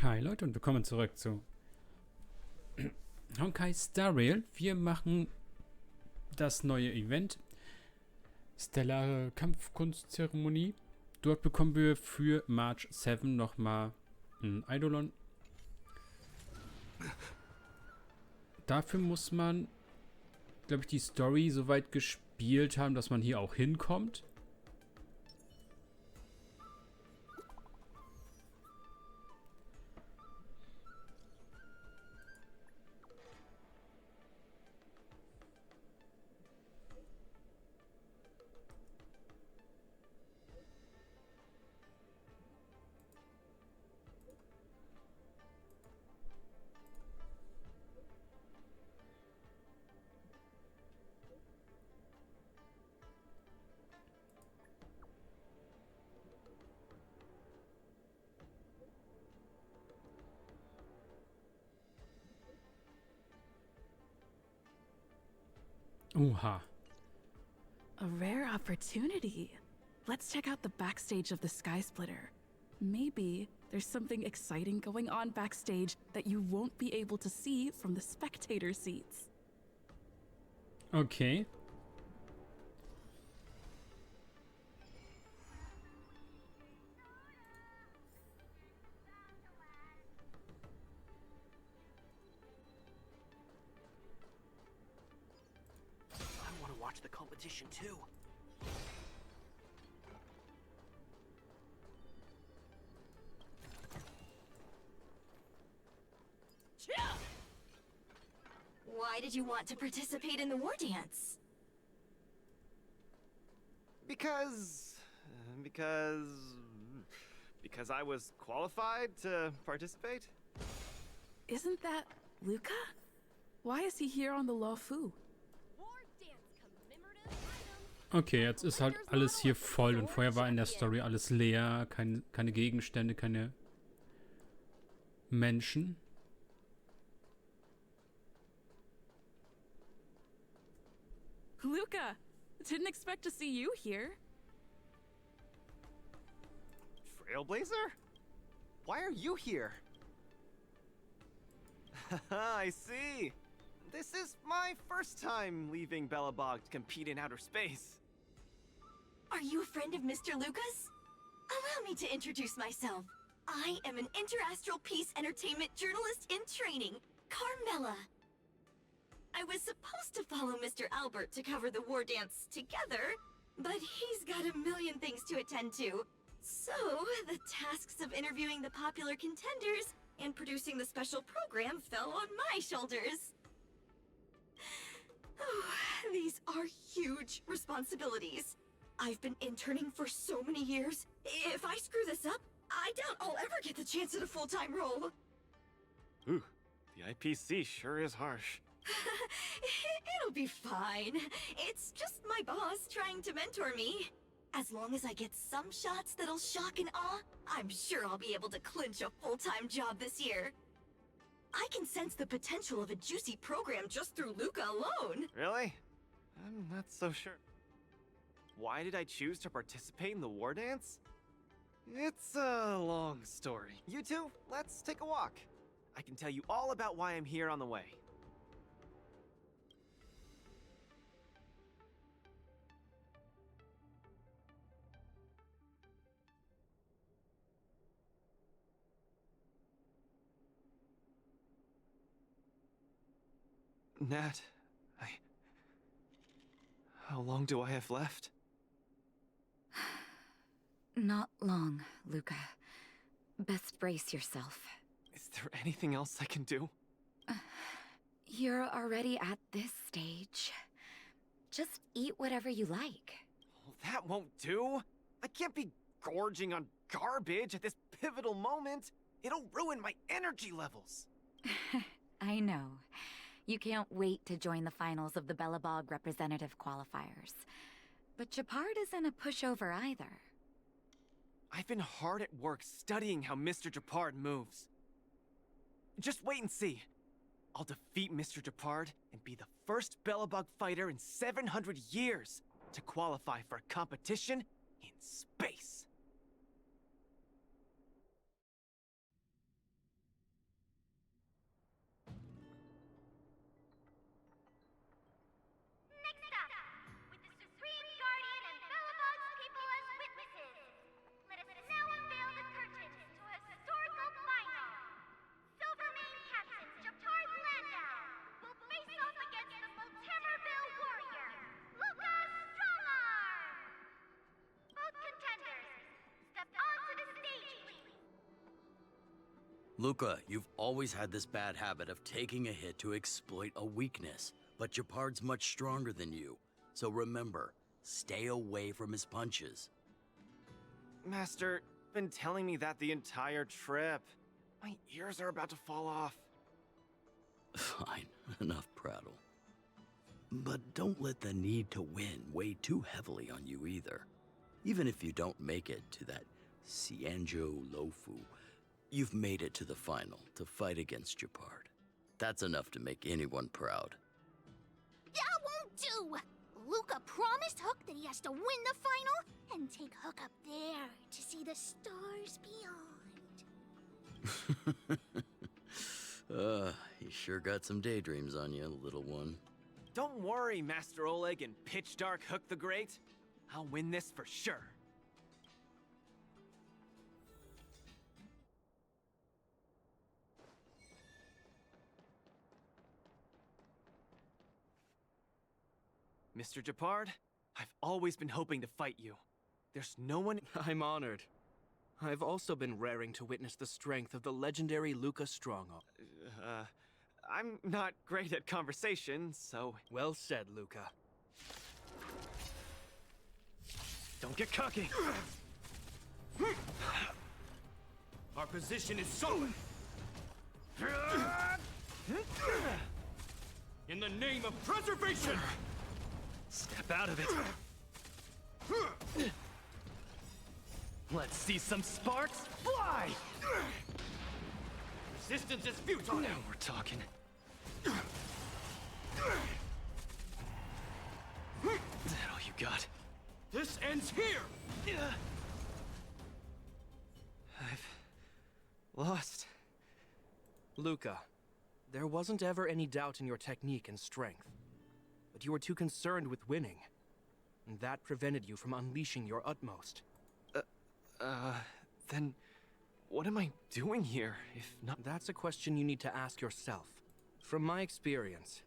Hi Leute und willkommen zurück zu Honkai Starrail. Wir machen das neue Event Stellare Kampfkunst-Zeremonie. Dort bekommen wir für March 7 nochmal ein Eidolon. Dafür muss man, glaube ich, die Story so weit gespielt haben, dass man hier auch hinkommt. Oha. A rare opportunity. Let's check out the backstage of the Sky Splitter. Maybe there's something exciting going on backstage that you won't be able to see from the spectator seats. Okay. I want to watch the competition too. Why did you want to participate in the war dance? Because I was qualified to participate? Isn't that Luca? Why is he here on the Luofu? Okay, jetzt ist halt alles hier voll und vorher war in der Story alles leer, keine Gegenstände, keine Menschen. Luca! Didn't expect to see you here. Trailblazer? Why are you here? I see. This is my first time leaving Belobog to compete in outer space. Are you a friend of Mr. Lucas? Allow me to introduce myself. I am an interastral peace entertainment journalist in training, Carmela. I was supposed to follow Mr. Albert to cover the war dance together, but he's got a million things to attend to. So, the tasks of interviewing the popular contenders and producing the special program fell on my shoulders. Oh, these are huge responsibilities. I've been interning for so many years. If I screw this up, I doubt I'll ever get the chance at a full-time role. Ooh, the IPC sure is harsh. It'll be fine. It's just my boss trying to mentor me. As long as I get some shots that'll shock and awe, I'm sure I'll be able to clinch a full-time job this year. I can sense the potential of a juicy program just through Luca alone. Really? I'm not so sure. Why did I choose to participate in the war dance? It's a long story. You two, let's take a walk. I can tell you all about why I'm here on the way. Nat, how long do I have left? Not long, Luca. Best brace yourself. Is there anything else I can do? You're already at this stage. Just eat whatever you like. Well, that won't do. I can't be gorging on garbage at this pivotal moment. It'll ruin my energy levels. I know. You can't wait to join the finals of the Belobog representative qualifiers. But Japard isn't a pushover either. I've been hard at work studying how Mr. Japard moves. Just wait and see. I'll defeat Mr. Japard and be the first Belobog fighter in 700 years to qualify for a competition in space. Luca, you've always had this bad habit of taking a hit to exploit a weakness, but Gepard's much stronger than you. So remember, stay away from his punches. Master, you've been telling me that the entire trip. My ears are about to fall off. Fine, enough prattle. But don't let the need to win weigh too heavily on you either. Even if you don't make it to that Xianzhou Luofu, you've made it to the final to fight against Gepard. That's enough to make anyone proud. That won't do! Luca promised Hook that he has to win the final and take Hook up there to see the stars beyond. You sure got some daydreams on you, little one. Don't worry, Master Oleg and Pitch Dark Hook the Great. I'll win this for sure. Mr. Gepard, I've always been hoping to fight you. There's no one— I'm honored. I've also been raring to witness the strength of the legendary Luca Strongo. I'm not great at conversation, so— Well said, Luca. Don't get cocky! Our position is solid! In the name of preservation! Step out of it! Let's see some sparks fly! Resistance is futile! Now we're talking. Is that all you got? This ends here! I've lost. Luca, there wasn't ever any doubt in your technique and strength. But you were too concerned with winning. And that prevented you from unleashing your utmost. Then what am I doing here, if not— That's a question you need to ask yourself. From my experience,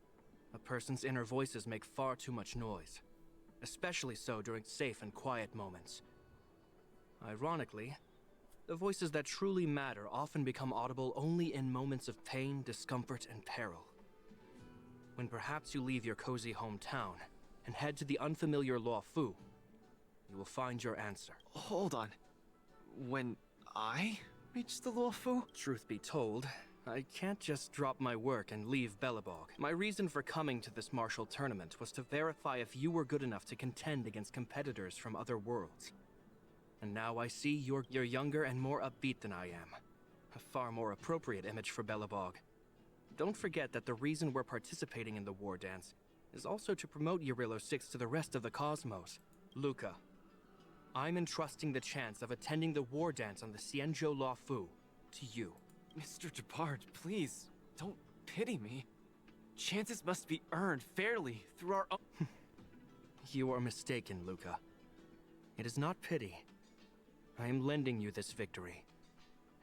a person's inner voices make far too much noise. Especially so during safe and quiet moments. Ironically, the voices that truly matter often become audible only in moments of pain, discomfort, and peril. When perhaps you leave your cozy hometown and head to the unfamiliar Luofu, you will find your answer. Hold on. When I reach the Luofu? Truth be told, I can't just drop my work and leave Belobog. My reason for coming to this martial tournament was to verify if you were good enough to contend against competitors from other worlds. And now I see you're younger and more upbeat than I am. A far more appropriate image for Belobog. Don't forget that the reason we're participating in the war dance is also to promote Eurillo 6 to the rest of the cosmos. Luca, I'm entrusting the chance of attending the war dance on the Xianzhou Luofu to you. Mr. Gepard, please, don't pity me. Chances must be earned fairly through our own— You are mistaken, Luca. It is not pity. I am lending you this victory,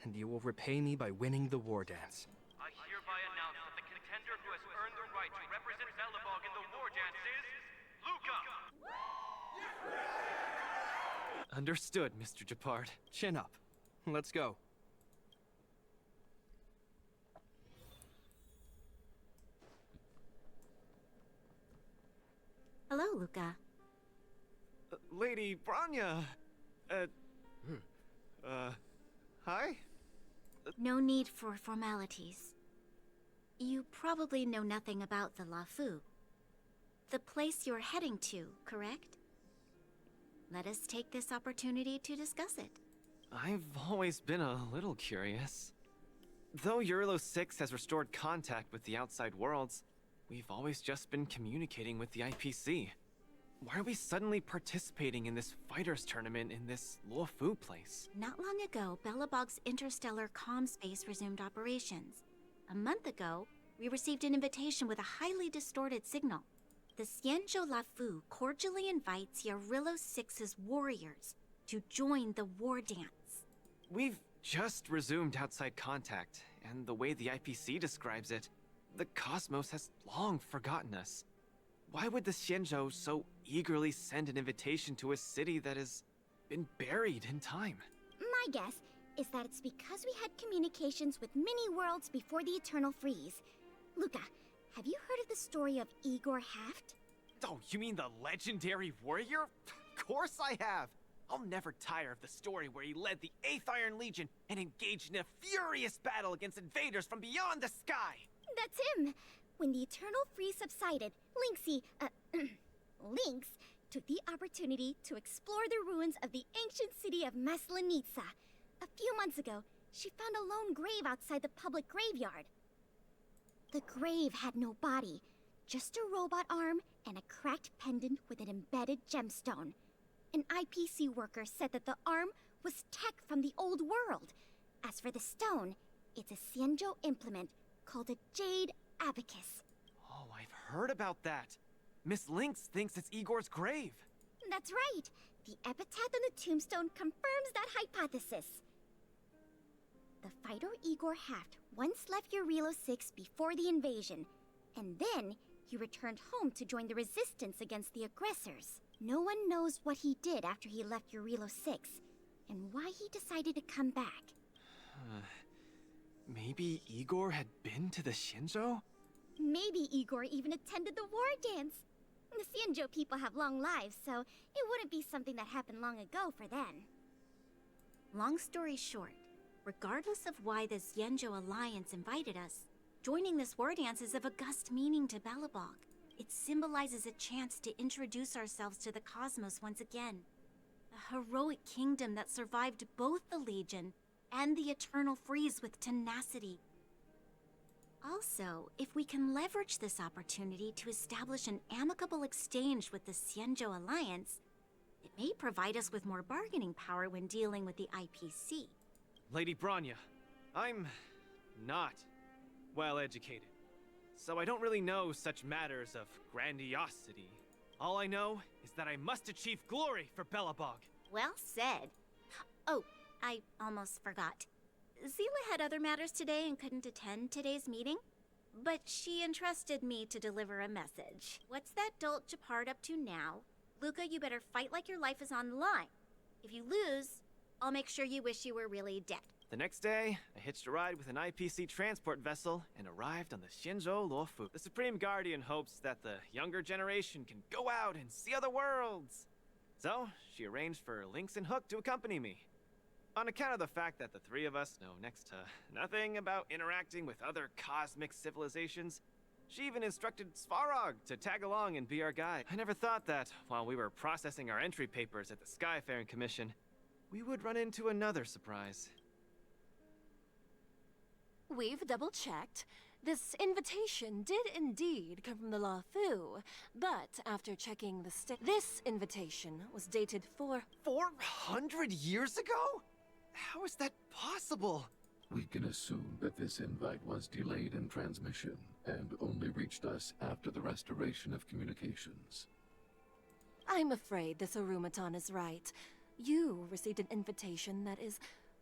and you will repay me by winning the war dance. I hereby announce that the contender who has earned the right to represent Belobog in the war dance is Luca! Understood, Mr. Gepard. Chin up. Let's go. Hello, Luca. Lady Branya! Hi? No need for formalities. You probably know nothing about the Luofu. The place you're heading to, correct? Let us take this opportunity to discuss it. I've always been a little curious. Though Eurillo 6 has restored contact with the outside worlds, we've always just been communicating with the IPC. Why are we suddenly participating in this fighters tournament in this Luofu place? Not long ago, Belobog's interstellar comm space resumed operations. A month ago, we received an invitation with a highly distorted signal. The Xianzhou Luofu cordially invites Eurillo 6's warriors to join the war dance. We've just resumed outside contact, and the way the IPC describes it, the cosmos has long forgotten us. Why would the Xianzhou so eagerly send an invitation to a city that has been buried in time? My guess is that it's because we had communications with many worlds before the Eternal Freeze. Luca, have you heard of the story of Igor Haft? Oh, you mean the legendary warrior? Of course I have! I'll never tire of the story where he led the 8th Iron Legion and engaged in a furious battle against invaders from beyond the sky! That's him! When the Eternal Freeze subsided, Lynx took the opportunity to explore the ruins of the ancient city of Maslenitsa. A few months ago, she found a lone grave outside the public graveyard. The grave had no body, just a robot arm and a cracked pendant with an embedded gemstone. An IPC worker said that the arm was tech from the old world. As for the stone, it's a Xianzhou implement called a Jade Abacus. Oh, I've heard about that. Miss Lynx thinks it's Igor's grave. That's right. The epitaph on the tombstone confirms that hypothesis. The fighter Igor Haft once left Eurilo 6 before the invasion, and then he returned home to join the resistance against the aggressors. No one knows what he did after he left Eurilo 6, and why he decided to come back. Maybe Igor had been to the Xianzhou? Maybe Igor even attended the war dance. The Xianzhou people have long lives, so it wouldn't be something that happened long ago for them. Long story short, regardless of why the Xianzhou Alliance invited us, joining this war dance is of august meaning to Belobog. It symbolizes a chance to introduce ourselves to the cosmos once again. A heroic kingdom that survived both the Legion and the Eternal Freeze with tenacity. Also, if we can leverage this opportunity to establish an amicable exchange with the Xianzhou Alliance, it may provide us with more bargaining power when dealing with the IPC. Lady Bronya, I'm not well educated, so I don't really know such matters of grandiosity. All I know is that I must achieve glory for Belobog. Well said. Oh, I almost forgot. Zila had other matters today and couldn't attend today's meeting, but she entrusted me to deliver a message. What's that dolt Japard up to now? Luca, you better fight like your life is on the line. If you lose, I'll make sure you wish you were really dead. The next day, I hitched a ride with an IPC transport vessel and arrived on the Xianzhou Luofu. The Supreme Guardian hopes that the younger generation can go out and see other worlds. So, she arranged for Lynx and Hook to accompany me. On account of the fact that the three of us know next to nothing about interacting with other cosmic civilizations, she even instructed Svarog to tag along and be our guide. I never thought that, while we were processing our entry papers at the Skyfaring Commission, we would run into another surprise. We've double-checked. This invitation did indeed come from the Luofu, but after checking the this invitation was dated 400 years ago? How is that possible? We can assume that this invite was delayed in transmission and only reached us after the restoration of communications. I'm afraid this Arumaton is right. You received an invitation that is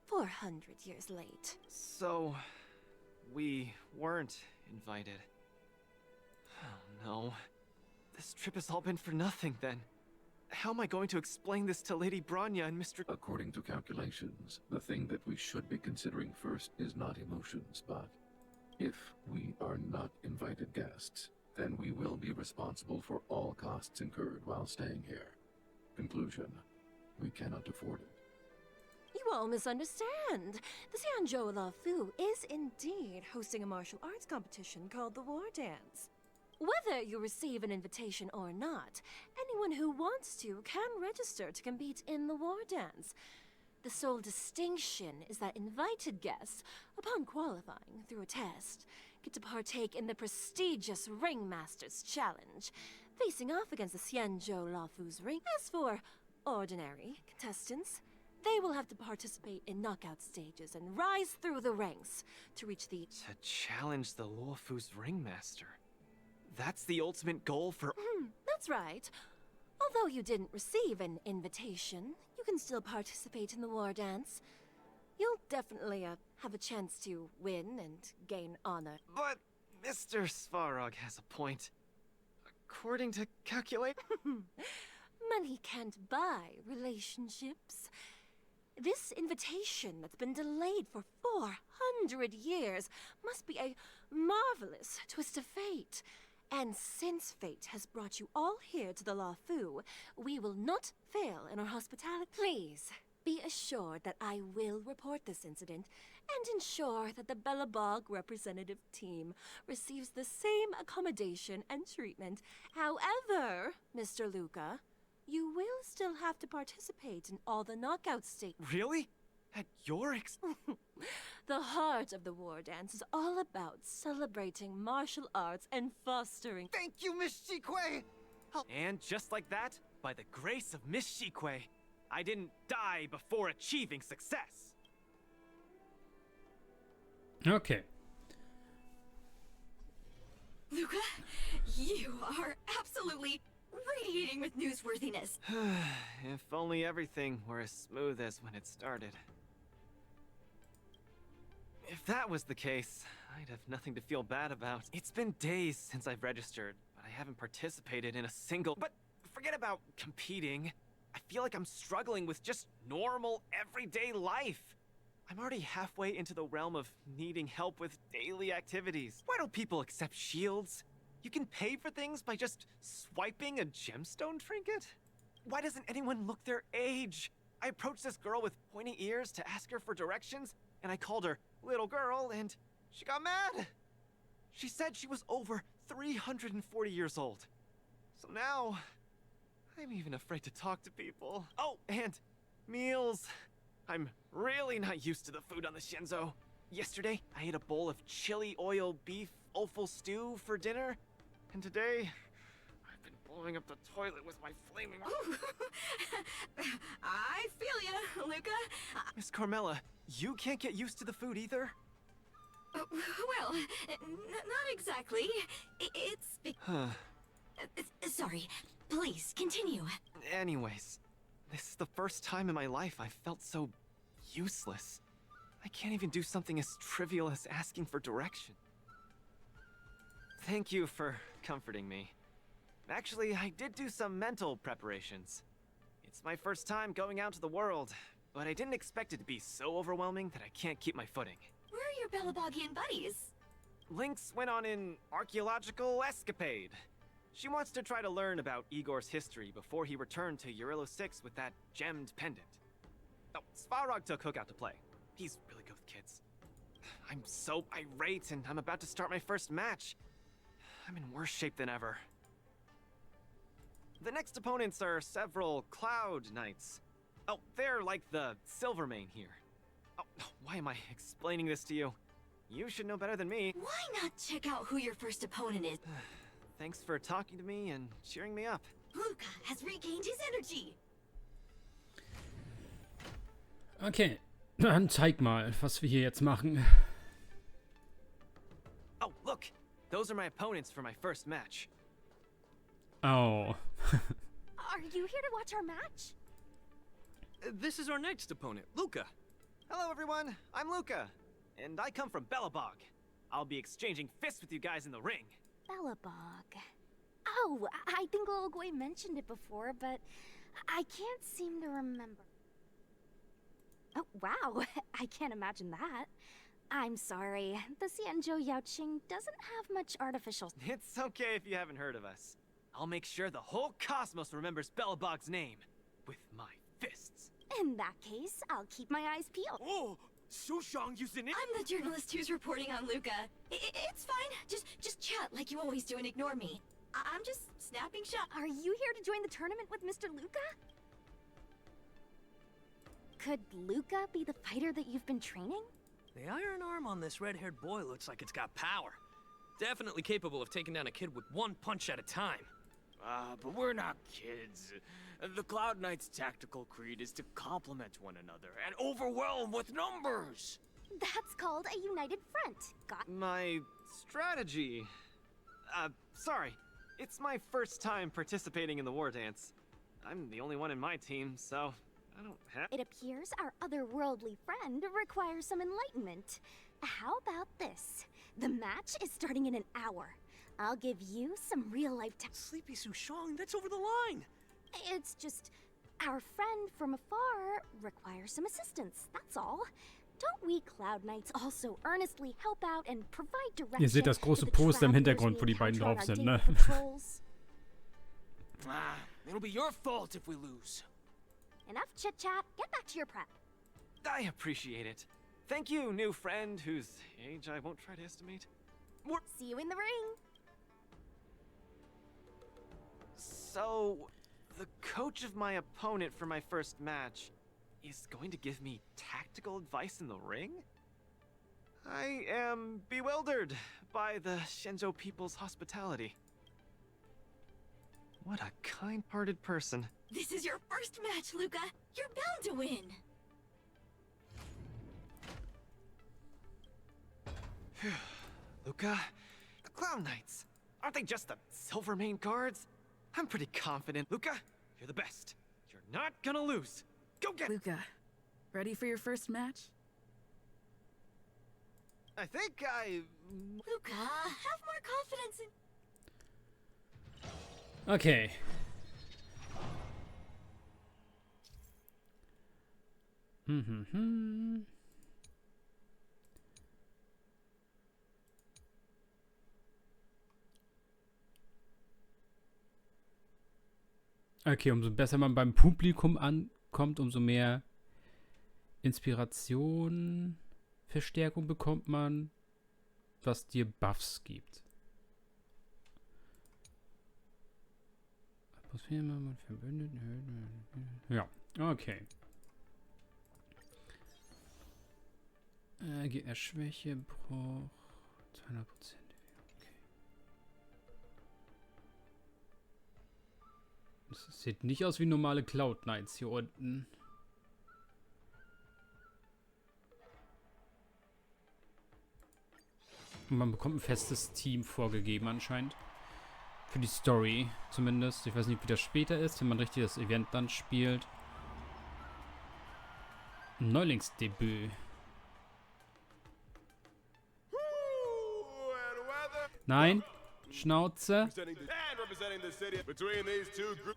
400 years late. So, we weren't invited. Oh no. This trip has all been for nothing then. How am I going to explain this to Lady Bronya and Mr. According to calculations, the thing that we should be considering first is not emotions, but if we are not invited guests, then we will be responsible for all costs incurred while staying here. Conclusion, we cannot afford it. You all misunderstand. The Xianzhou Luofu is indeed hosting a martial arts competition called the War Dance. Whether you receive an invitation or not, anyone who wants to can register to compete in the War Dance. The sole distinction is that invited guests, upon qualifying through a test, get to partake in the prestigious Ringmaster's Challenge, facing off against the Xianzhou Luofu's ring. As for ordinary contestants, they will have to participate in knockout stages and rise through the ranks to reach the... To challenge the Luofu's Ringmaster. That's the ultimate goal for... That's right. Although you didn't receive an invitation, you can still participate in the War Dance. You'll definitely have a chance to win and gain honor. But Mr. Svarog has a point. According to calculate... Money can't buy relationships. This invitation that's been delayed for 400 years must be a marvelous twist of fate. And since fate has brought you all here to the Lafu, we will not fail in our hospitality. Please, be assured that I will report this incident and ensure that the Belobog representative team receives the same accommodation and treatment. However, Mr. Luca, you will still have to participate in all the knockout stages. Really? At your The heart of the war dance is all about celebrating martial arts and fostering. Thank you, Miss Shikwe! And just like that, by the grace of Miss Shikwe, I didn't die before achieving success. Okay. Luca, you are absolutely radiating with newsworthiness. If only everything were as smooth as when it started. If that was the case, I'd have nothing to feel bad about. It's been days since I've registered, but I haven't participated in a single... But forget about competing. I feel like I'm struggling with just normal, everyday life. I'm already halfway into the realm of needing help with daily activities. Why don't people accept shields? You can pay for things by just swiping a gemstone trinket? Why doesn't anyone look their age? I approached this girl with pointy ears to ask her for directions, and I called her little girl, and she got mad. She said she was over 340 years old. So now, I'm even afraid to talk to people. Oh, and meals. I'm really not used to the food on the Shenzo. Yesterday, I ate a bowl of chili oil beef offal stew for dinner, and today, I've been blowing up the toilet with my flaming... I feel ya, Luca. Miss Carmela, you can't get used to the food either? Well, not exactly. It's... Sorry. Please, continue. Anyways, this is the first time in my life I've felt so useless. I can't even do something as trivial as asking for direction. Thank you for comforting me. Actually, I did do some mental preparations. It's my first time going out to the world, but I didn't expect it to be so overwhelming that I can't keep my footing. Where are your Belabogian buddies? Lynx went on an archaeological escapade. She wants to try to learn about Igor's history before he returned to Urilo 6 with that gemmed pendant. Oh, Svarog took Hook out to play. He's really good with kids. I'm so irate, and I'm about to start my first match. I'm in worse shape than ever. The next opponents are several Cloud Knights. Oh, they're like the Silvermane here. Oh, why am I explaining this to you? You should know better than me. Why not check out who your first opponent is? Thanks for talking to me and cheering me up. Luca has regained his energy. Okay, dann zeig mal, was wir hier jetzt machen. Oh, look! Those are my opponents for my first match. Oh. Are you here to watch our match? This is our next opponent, Luca. Hello, everyone. I'm Luca, and I come from Belobog. I'll be exchanging fists with you guys in the ring. Belobog. Oh, I think Little Gui mentioned it before, but I can't seem to remember. Oh, wow. I can't imagine that. I'm sorry. The Xianzhou Yaoqing doesn't have much artificial... It's okay if you haven't heard of us. I'll make sure the whole cosmos remembers Belobog's name with my fists. In that case, I'll keep my eyes peeled. Oh, Sushang using it. I'm the journalist who's reporting on Luca. It's fine. Just chat like you always do and ignore me. I'm just snapping shots. Are you here to join the tournament with Mr. Luca? Could Luca be the fighter that you've been training? The iron arm on this red-haired boy looks like it's got power. Definitely capable of taking down a kid with one punch at a time. But we're not kids. The Cloud Knight's tactical creed is to complement one another and overwhelm with numbers. That's called a united front. Got my strategy. Sorry. It's my first time participating in the war dance. I'm the only one in my team, so I don't have... It appears our otherworldly friend requires some enlightenment. How about this? The match is starting in an hour. I'll give you some real-life Sleepy Sushang, that's over the line! It's just... Our friend from afar requires some assistance, that's all. Don't we Cloud Knights also earnestly help out and provide direction? Ihr seht das große to the Poster im travelers Hintergrund, we wo die beiden encounter on drauf our sind, daily ne? patrols? It'll be your fault if we lose. Enough chit-chat, get back to your prep. I appreciate it. Thank you, new friend whose age I won't try to estimate. See you in the ring. So, the coach of my opponent for my first match is going to give me tactical advice in the ring? I am bewildered by the Shenzhou people's hospitality. What a kind-hearted person. This is your first match, Luca. You're bound to win. Luca, the Cloud Knights, aren't they just the Silvermane guards? I'm pretty confident. Luca, you're the best. You're not gonna lose. Go get Luca, ready for your first match? I think I... Luca, have more confidence in... Okay. Okay, umso besser man beim Publikum ankommt, umso mehr Inspiration, Verstärkung bekommt man, was dir Buffs gibt. Atmosphäre, man verbündet. Ja, okay. Gegner Schwäche, Bruch, 200%. Das sieht nicht aus wie normale Cloud Knights hier unten. Und man bekommt ein festes Team vorgegeben anscheinend. Für die Story zumindest. Ich weiß nicht, wie das später ist, wenn man richtig das Event dann spielt. Neulingsdebüt. Nein. Schnauze.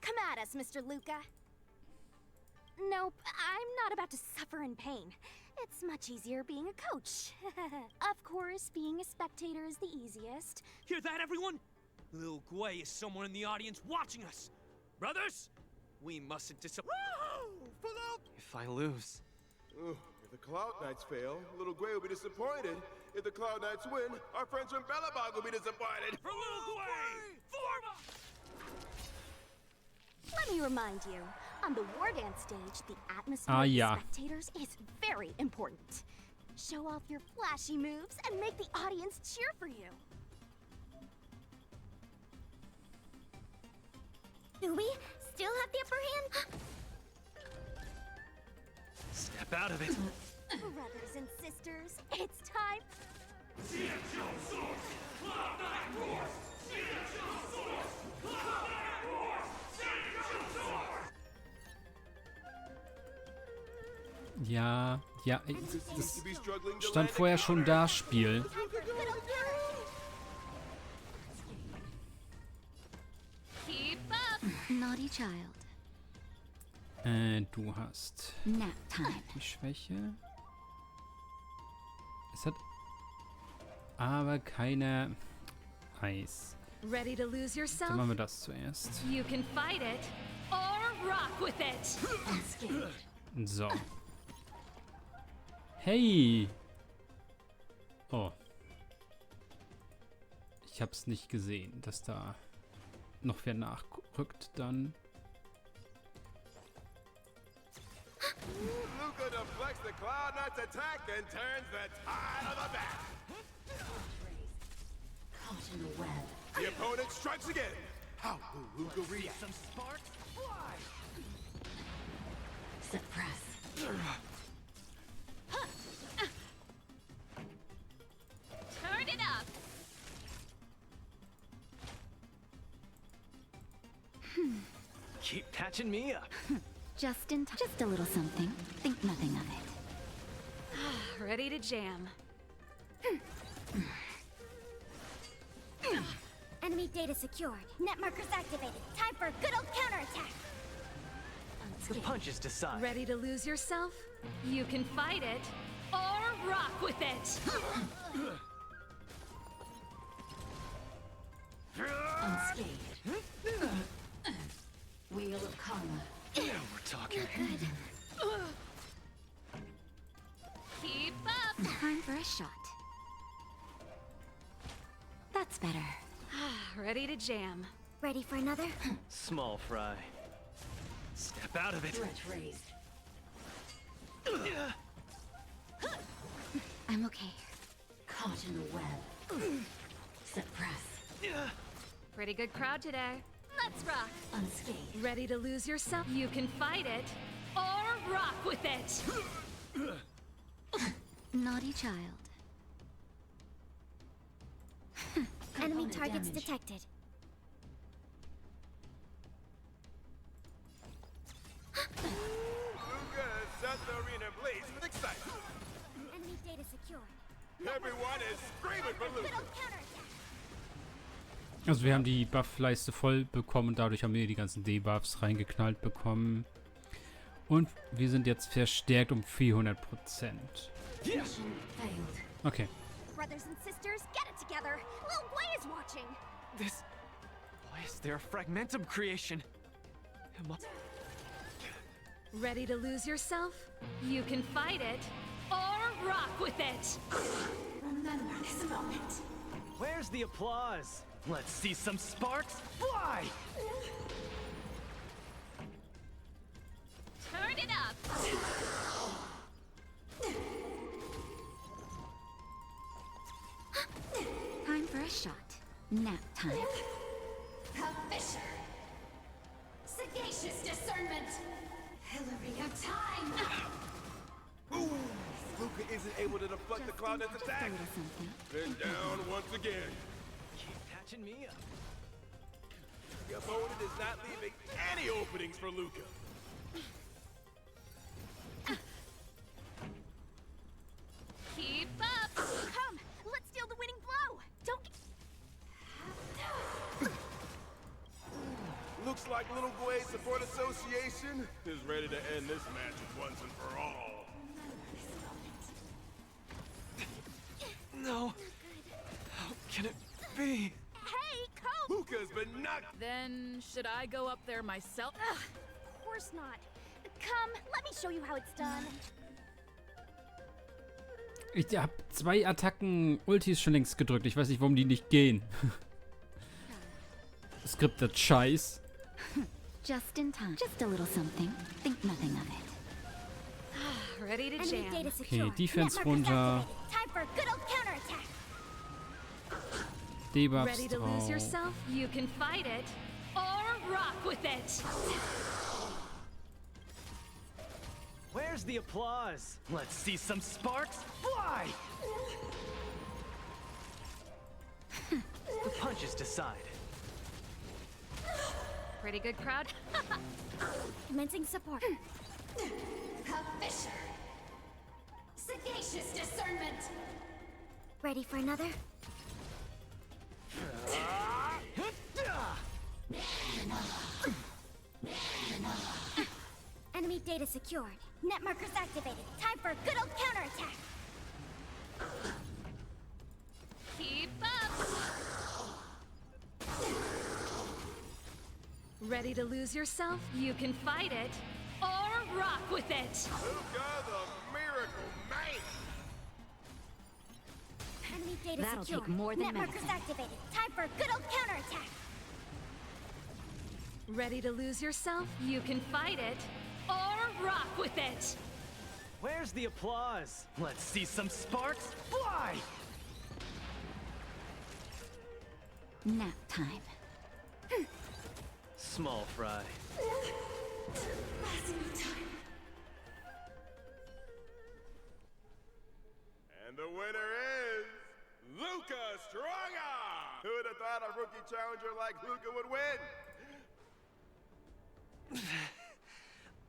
Come at us, Mr. Luca. Nope, I'm not about to suffer in pain. It's much easier being a coach. Of course, being a spectator is the easiest. Hear that, everyone? Lil Guay is someone in the audience watching us. Brothers, we mustn't If I lose... If the Cloud Knights fail, Little Guay will be disappointed. If the Cloud Knights win, our friends from Belobog will be disappointed. For Lil Guay! Forma! Let me remind you, on the War Dance stage, the atmosphere of the spectators is very important. Show off your flashy moves and make the audience cheer for you. Do we still have the upper hand? Step out of it. Brothers and sisters, it's time. Ja, das stand vorher schon da, Spiel. Keep up. Naughty child. Du hast Nap time. die Schwäche. Es hat aber keine Eis. Ready to lose yourself? Dann machen wir das zuerst. You can fight it or rock with it. So. Hey! Oh. Ich hab's nicht gesehen, dass da noch wer nachrückt dann. Luca deflects the Cloud Knights attack and turns the tide of the battle. Caught in the web. The opponent strikes again. How will Luca react? some sparks fly! Suppress. Turn it up. Keep patching me up. Just a little something. Think nothing of it. Ready to jam. Enemy data secured. Net markers activated. Time for a good old counterattack. The punches decide. Ready to lose yourself? You can fight it or rock with it. Unscathed. Wheel of karma. Now we're talking. Keep up. Time for a shot. That's better. Ready to jam. Ready for another? Small fry. Step out of it. Stretch raised. I'm okay. Caught in the web. Suppress. Pretty good crowd today. Let's rock. Unscathed. Ready to lose yourself? You can fight it or rock with it. Naughty child. Enemy Component targets damage. detected. Luca has set the arena ablaze with excitement. Enemy data secured. Everyone is screaming for Luca. Also wir haben die Buff-Leiste voll bekommen und dadurch haben wir die ganzen Debuffs reingeknallt bekommen. Und wir sind jetzt verstärkt um 400%. Mission failed. Okay. Brothers and sisters, get it together. Lil Gwei is watching. This... Why is there a fragmentum creation? Am I... Ready to lose yourself? You can fight it or rock with it. Remember this moment. Where's the applause? Let's see some sparks fly! Turn it up. Time for a shot. Nap time. A fisher. Sagacious discernment. Hillary of time. Ooh, Luca isn't able to deflect the Cloud Knight's attack. Then down once again. Keep patching me up. The opponent is not leaving any openings for Luca. Keep up. Come, let's steal the winning blow. Don't. Looks like Little Gwei Support Association is ready to end this match once and for all. No. How can it be? Hey, Cope! Luca's been knocked. Then, should I go up there myself? Ugh, of course not. Come, let me show you how it's done. Ich habe 2 Attacken Ultis schon längst gedrückt. Ich weiß nicht, warum die nicht gehen. Skriptet Scheiß. Just in time. Just a little something. Think nothing of it. Ready to Enemy jam. data secure. Okay, Defense Net markers runter. activated. Time for a good old counterattack. Debuffs Ready to lose drauf. yourself? You can fight it or rock with it. Where's the applause? Let's see some sparks fly! The punches decide. Pretty good crowd. Commencing support. A fisher. Sagacious discernment. Ready for another? Enemy data secured. Net markers activated. Time for a good old counterattack. Keep up. Ready to lose yourself? You can fight it or rock with it. Luca the Miracle Man. Enemy data That'll secured. take more than Net markers medicine. activated. Time for a good old counterattack. Ready to lose yourself? You can fight it or rock with it. Where's the applause? Let's see some sparks fly! Nap time. Small fry. And the winner is Luca Stronger. Who would have thought a rookie challenger like Luca would win?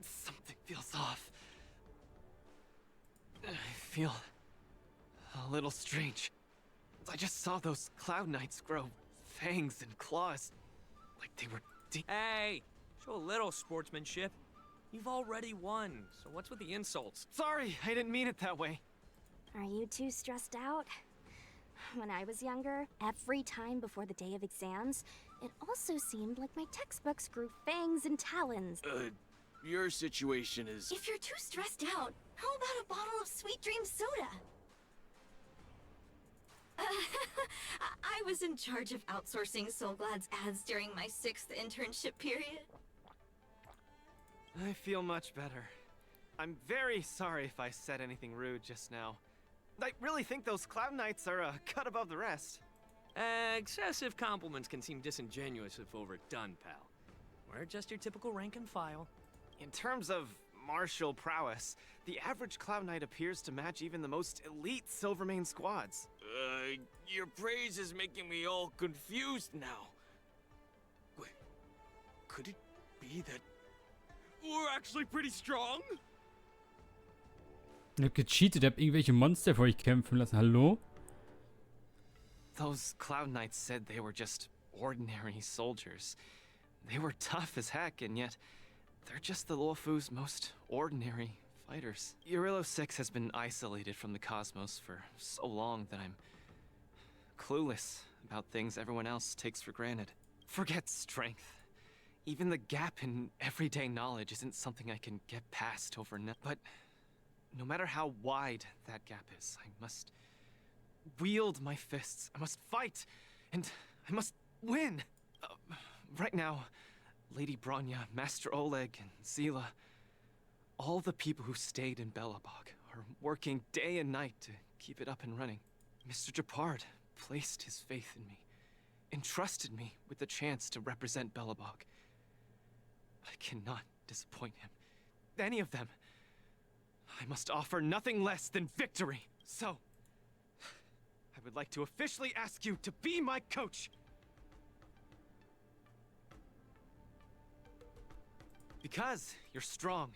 Something feels off. I feel a little strange. I just saw those Cloud Knights grow fangs and claws, like they were Hey, show a little sportsmanship. You've already won, so what's with the insults? Sorry, I didn't mean it that way. Are you too stressed out? When I was younger, every time before the day of exams, it also seemed like my textbooks grew fangs and talons. Your situation is... If you're too stressed out, how about a bottle of Sweet Dream soda? I was in charge of outsourcing Soulglad's ads during my 6th internship period. I feel much better. I'm very sorry if I said anything rude just now. I really think those Cloud Knights are a cut above the rest. Excessive compliments can seem disingenuous if overdone, pal. We're just your typical rank and file. In terms of martial prowess, the average Cloud Knight appears to match even the most elite Silvermane squads. Your praise is making me all confused now. Wait, could it be that we're actually pretty strong? Ich hab gecheatet, hab irgendwelche Monster für euch kämpfen lassen. Hallo? Those Cloud Knights said they were just ordinary soldiers. They were tough as heck, and yet they're just the Luofu's most ordinary fighters. Eurillo 6 has been isolated from the cosmos for so long that I'm clueless about things everyone else takes for granted. Forget strength. Even the gap in everyday knowledge isn't something I can get past overnight. But no matter how wide that gap is, I must wield my fists. I must fight, and I must win. Right now, Lady Bronya, Master Oleg, and Zila, all the people who stayed in Belobog are working day and night to keep it up and running. Mr. Japard placed his faith in me, entrusted me with the chance to represent Belobog. I cannot disappoint him. Any of them. I must offer nothing less than victory. So, I would like to officially ask you to be my coach. Because you're strong,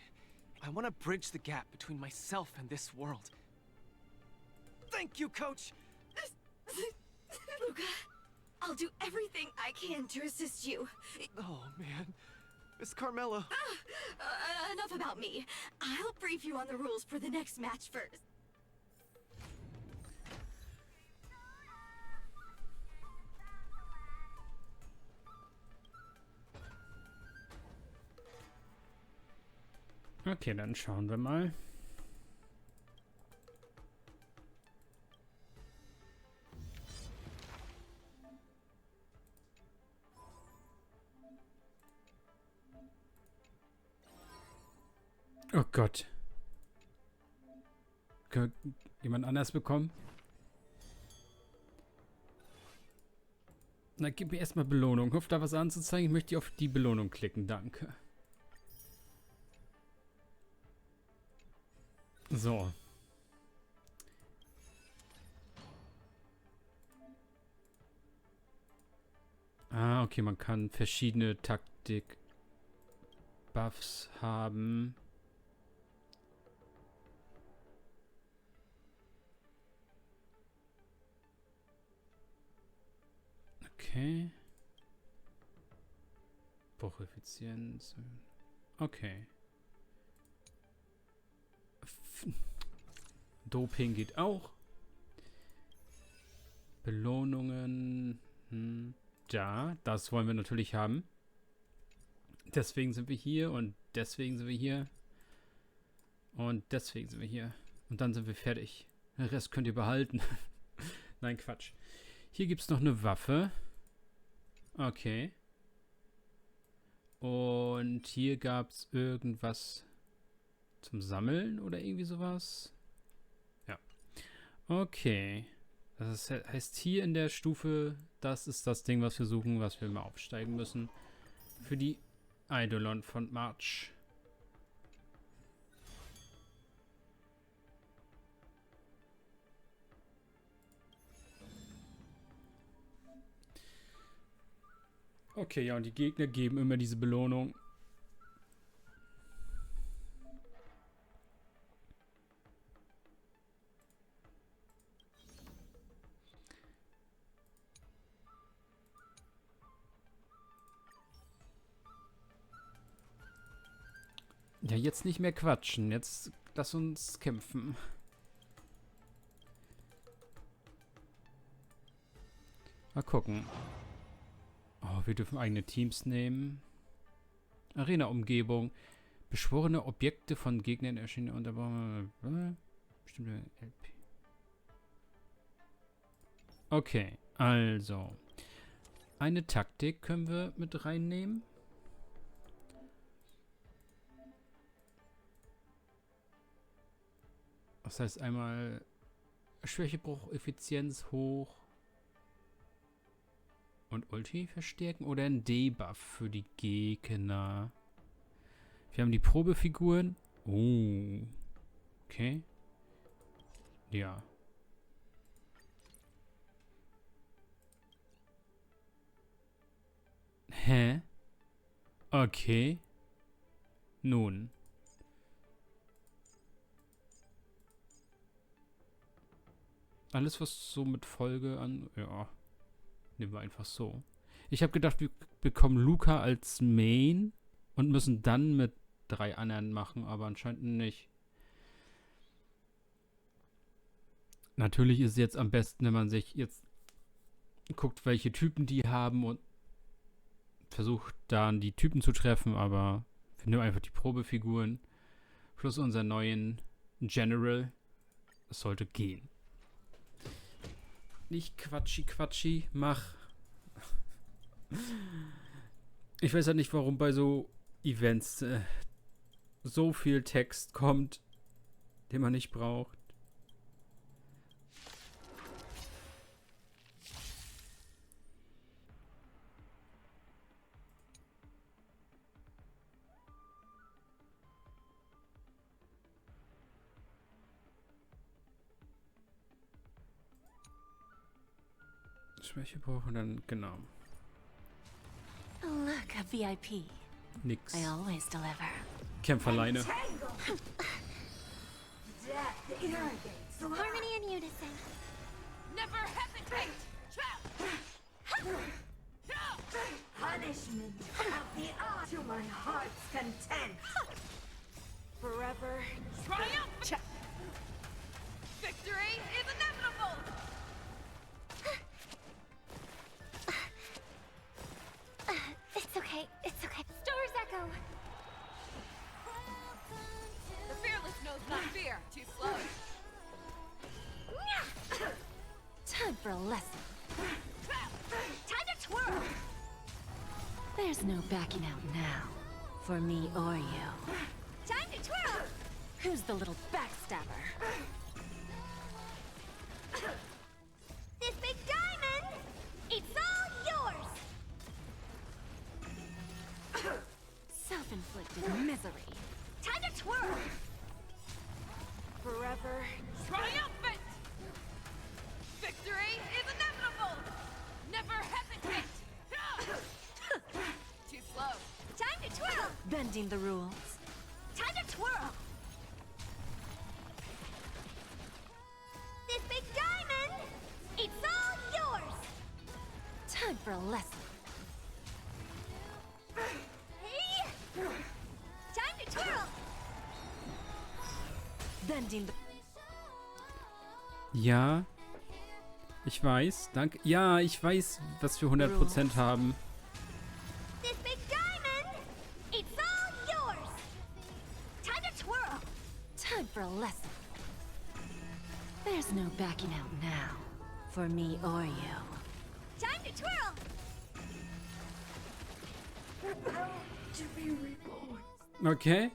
I want to bridge the gap between myself and this world. Thank you, Coach! Luca, I'll do everything I can to assist you. Oh, man. Miss Carmela. Enough about me. I'll brief you on the rules for the next match first. Okay, dann schauen wir mal. Oh Gott. Kann jemand anders bekommen? Na, gib mir erstmal Belohnung. Hofft da was anzuzeigen. Ich möchte auf die Belohnung klicken. Danke. So. Ah, okay, man kann verschiedene Taktik-Buffs haben. Okay. Brucheffizienz. Okay. Doping geht auch. Belohnungen. Ja, das wollen wir natürlich haben. Deswegen sind wir hier und deswegen sind wir hier. Und deswegen sind wir hier. Und dann sind wir fertig. Den Rest könnt ihr behalten. Nein, Quatsch. Hier gibt es noch eine Waffe. Okay. Und hier gab es irgendwas zum Sammeln oder irgendwie sowas. Ja. Okay. Das heißt, hier in der Stufe, das ist das Ding, was wir suchen, was wir mal aufsteigen müssen. Für die Eidolon von Marz. Okay, ja, und die Gegner geben immer diese Belohnung. Ja, jetzt nicht mehr quatschen. Jetzt lass uns kämpfen. Mal gucken. Oh, wir dürfen eigene Teams nehmen. Arena-Umgebung. Beschworene Objekte von Gegnern erschienen und bestimmte LP. Okay, also. Eine Taktik können wir mit reinnehmen. Das heißt einmal Schwächebruch, Effizienz hoch und Ulti verstärken oder ein Debuff für die Gegner. Wir haben die Probefiguren. Oh. Okay. Ja. Hä? Okay. Nun. Alles, was so mit Folge an... Ja. Nehmen wir einfach so. Ich habe gedacht, wir bekommen Luca als Main und müssen dann mit 3 anderen machen, aber anscheinend nicht. Natürlich ist es jetzt am besten, wenn man sich jetzt guckt, welche Typen die haben und versucht dann die Typen zu treffen, aber wir nehmen einfach die Probefiguren plus unseren neuen General. Es sollte gehen. Nicht quatschi, mach. Ich weiß halt nicht, warum bei so Events so viel Text kommt, den man nicht braucht. Schwäche brauchen dann, genau. Look, a VIP. Nix. I always deliver. Kämpf alleine. Harmony and unison. Never hesitate! Punishment of the art to my heart's content. Forever Triumph! victory is inevitable! It's okay. It's okay. Stars echo. The fearless knows not fear. Too slow. Time for a lesson. Time to twirl. There's no backing out now. For me or you. Time to twirl. Who's the little backstabber? This big diamond. It's all yours. Self-inflicted misery. Time to twirl. Forever triumphant! Victory is inevitable! Never hesitate! Too slow. Time to twirl. Bending the rules. Time to twirl. This big diamond. It's all yours. Time for a lesson. Hey. Time to twirl. Bending the... Ja. Ich weiß. Danke. Ja, ich weiß, was wir 100% haben. This big diamond. It's all yours. Time to twirl. Time for a lesson. There's no backing out now. For me or you. Time to twirl. Okay.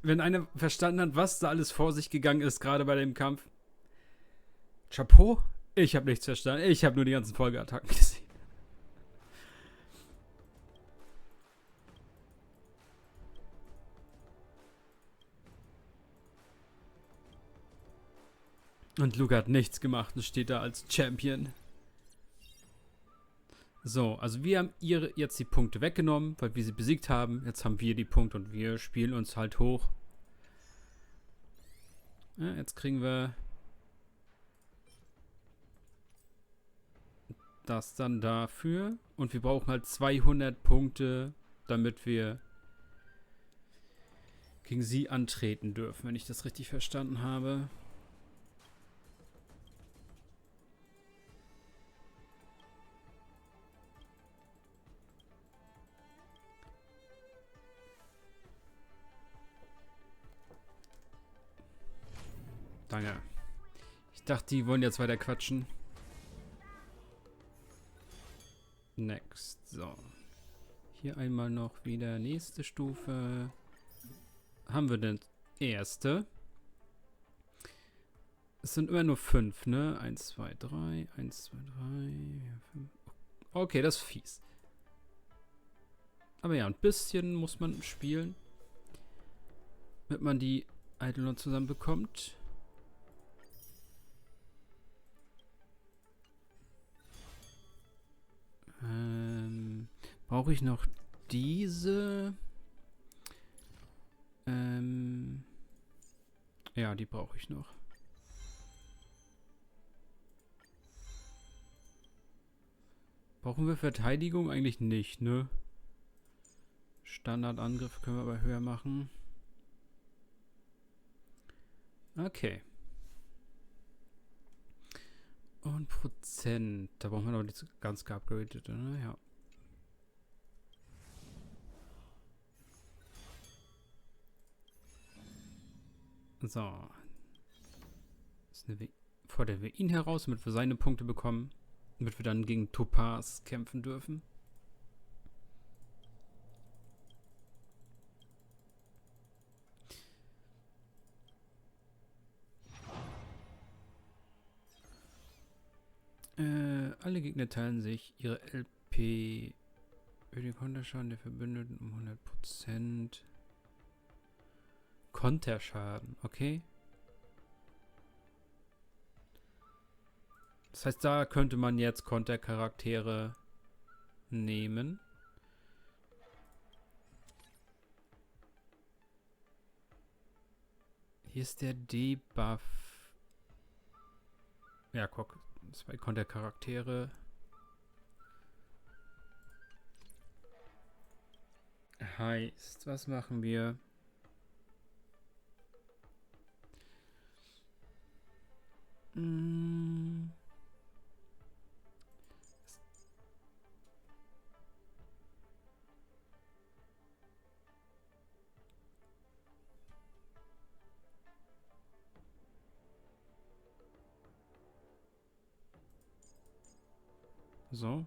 Wenn einer verstanden hat, was da alles vor sich gegangen ist, gerade bei dem Kampf. Chapeau. Ich habe nichts verstanden. Ich habe nur die ganzen Folgeattacken gesehen. Und Luke hat nichts gemacht und steht da als Champion. So, also wir haben ihr jetzt die Punkte weggenommen, weil wir sie besiegt haben. Jetzt haben wir die Punkte und wir spielen uns halt hoch. Ja, jetzt kriegen wir das dann dafür. Und wir brauchen halt 200 Punkte, damit wir gegen sie antreten dürfen, wenn ich das richtig verstanden habe. Danke. Ich dachte, die wollen jetzt weiter quatschen. Next. So. Hier einmal noch wieder nächste Stufe. Haben wir denn erste? Es sind immer nur 5, ne? 1, 2, 3. 1, 2, 3. 5. Okay, das ist fies. Aber ja, ein bisschen muss man spielen, damit man die Eidolon zusammenbekommt. Brauche ich noch diese? Ja, die brauche ich noch. Brauchen wir Verteidigung? Eigentlich nicht, ne? Standardangriff können wir aber höher machen. Okay. Und Prozent. Da brauchen wir noch nicht ganz geupgradete, ne? Ja. So. Fordern wir ihn heraus, damit wir seine Punkte bekommen. Damit wir dann gegen Topaz kämpfen dürfen. Alle Gegner teilen sich ihre LP über den Konterschaden der Verbündeten um 100%. Konterschaden, okay. Das heißt, da könnte man jetzt Kontercharaktere nehmen. Hier ist der Debuff. Ja, guck. 2 Kontercharaktere. Heißt, was machen wir? So.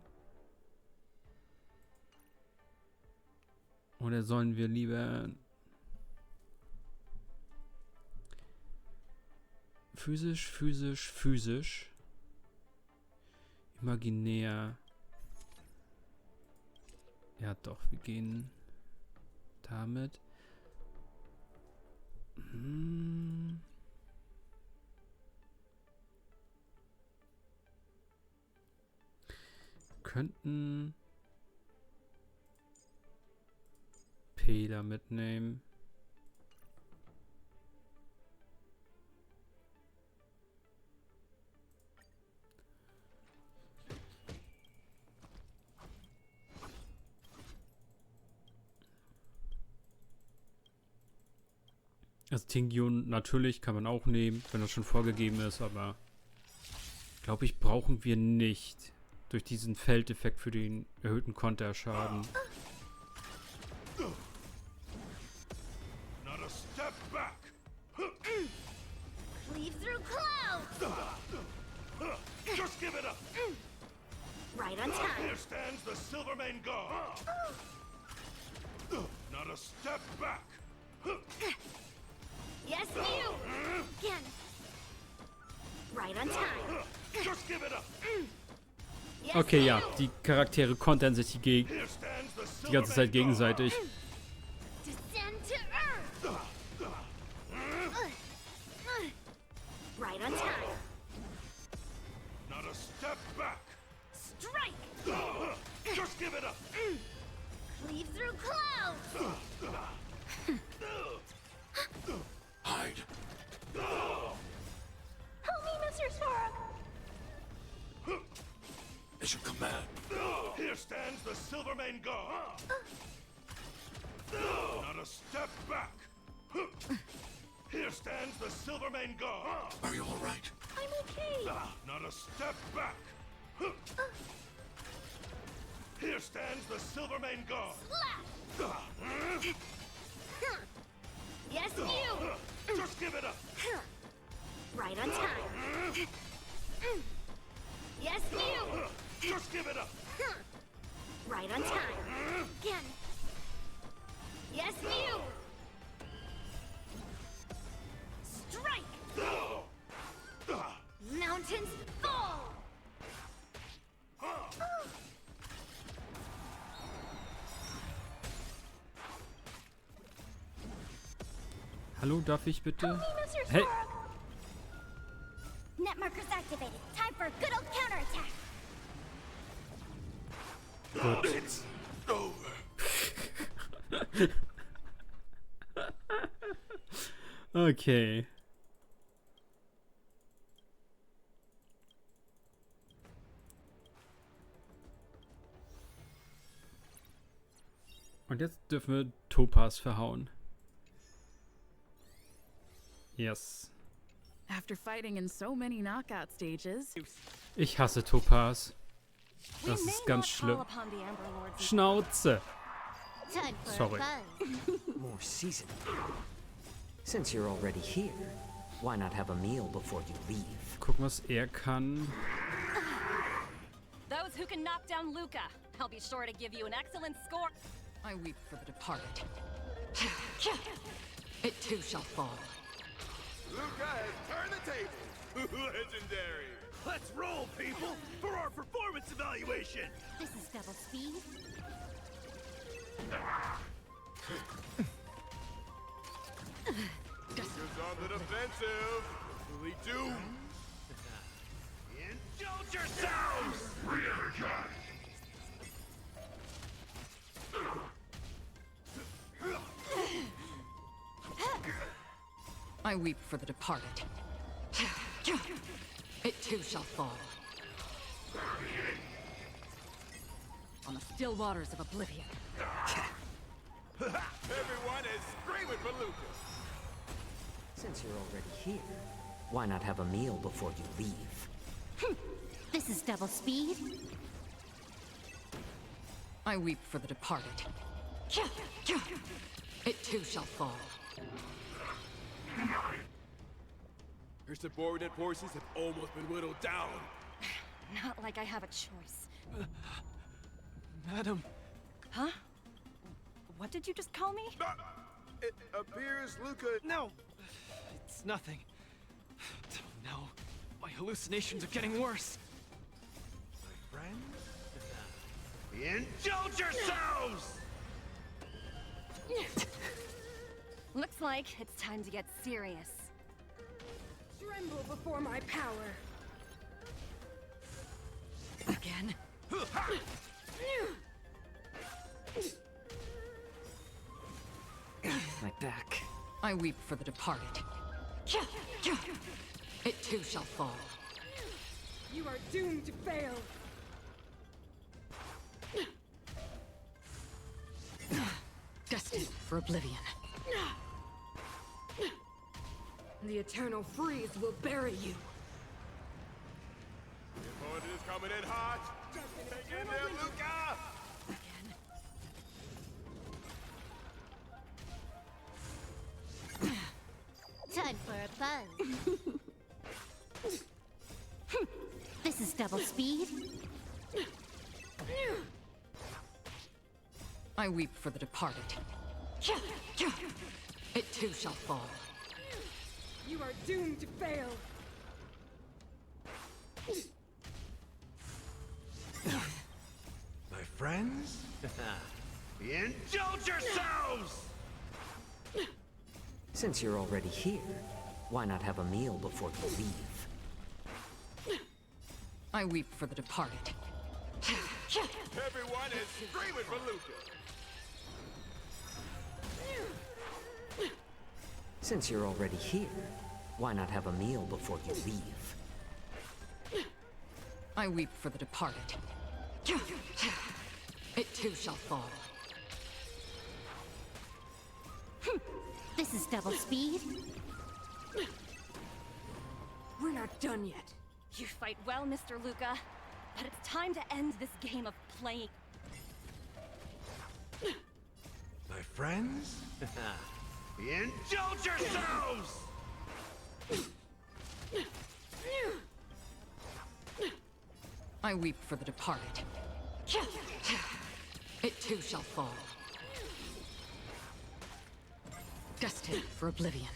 Oder sollen wir lieber physisch, imaginär. Ja, doch, wir gehen damit. Könnten Peter mitnehmen. Also Tingyun natürlich kann man auch nehmen, wenn das schon vorgegeben ist, aber glaube ich, brauchen wir nicht. Durch diesen Feldeffekt für den erhöhten Konterschaden. Not a step back. Cleave through clouds. Just give it up. Right on time. Here stands the Silvermane Guard. Not a step back. Yes, you. Again. Right on time. Just give it up. Okay, ja, die Charaktere kontern sich die ganze Zeit gegenseitig. Descend to earth. Right on time. Not a step back. Strike. Just give it up. Cleave through clouds. Hide. Help me, Mr. Sora. As you command. Here stands the Silvermane Guard. Not a step back. Here stands the Silvermane Guard. Are you all right? I'm okay. Not a step back. Here stands the Silvermane Guard. Yes, you! Just give it up. Right on time. Yes, you! Just give it up. Right on time. Again. Yes, you! Strike! Mountains fall! Hallo, darf ich bitte? Hey! Net markers activated. Time for a good old counterattack. Gut. It's over. Okay. Und jetzt dürfen wir Topaz verhauen. Yes. After fighting in so many knockout stages, Ich hasse Topaz. Das ist ganz schlimm. Schnauze. Sorry. More seasoning. Since you're already here, why not have a meal before you leave? Gucken, was er kann. Those who can knock down Luca, I'll be sure to give you an excellent score. I weep for the departed. It too shall fall. Luca has turned the table. Legendary. Let's roll, people, for our performance evaluation. This is double speed. Luca's on the defensive. Will he do? Indulge yourselves! I weep for the departed. It too shall fall. On the still waters of oblivion. Everyone is screaming for Luca. Since you're already here, why not have a meal before you leave? This is double speed. I weep for the departed. It too shall fall. Your subordinate forces have almost been whittled down. Not like I have a choice. Madam. Huh? What did you just call me? It appears Luca... No, it's nothing. No, my hallucinations are getting worse. My friends? Indulge yourselves! Looks like it's time to get serious. Tremble before my power. Again? My back. I weep for the departed. It too shall fall. You are doomed to fail. Destined for oblivion. The eternal freeze will bury you. The opponent is coming in hot. Hang in there, Luca! Time for a buzz. This is double speed. I weep for the departed. It too shall fall. You are doomed to fail. My friends? Indulge yourselves! Since you're already here, why not have a meal before you leave? I weep for the departed. Everyone is screaming for Luca. Since you're already here, why not have a meal before you leave? I weep for the departed. It too shall fall. This is double speed. We're not done yet. You fight well, Mr. Luca, but it's time to end this game of playing. My friends? Indulge yourselves! I weep for the departed. It too shall fall. Destined for oblivion.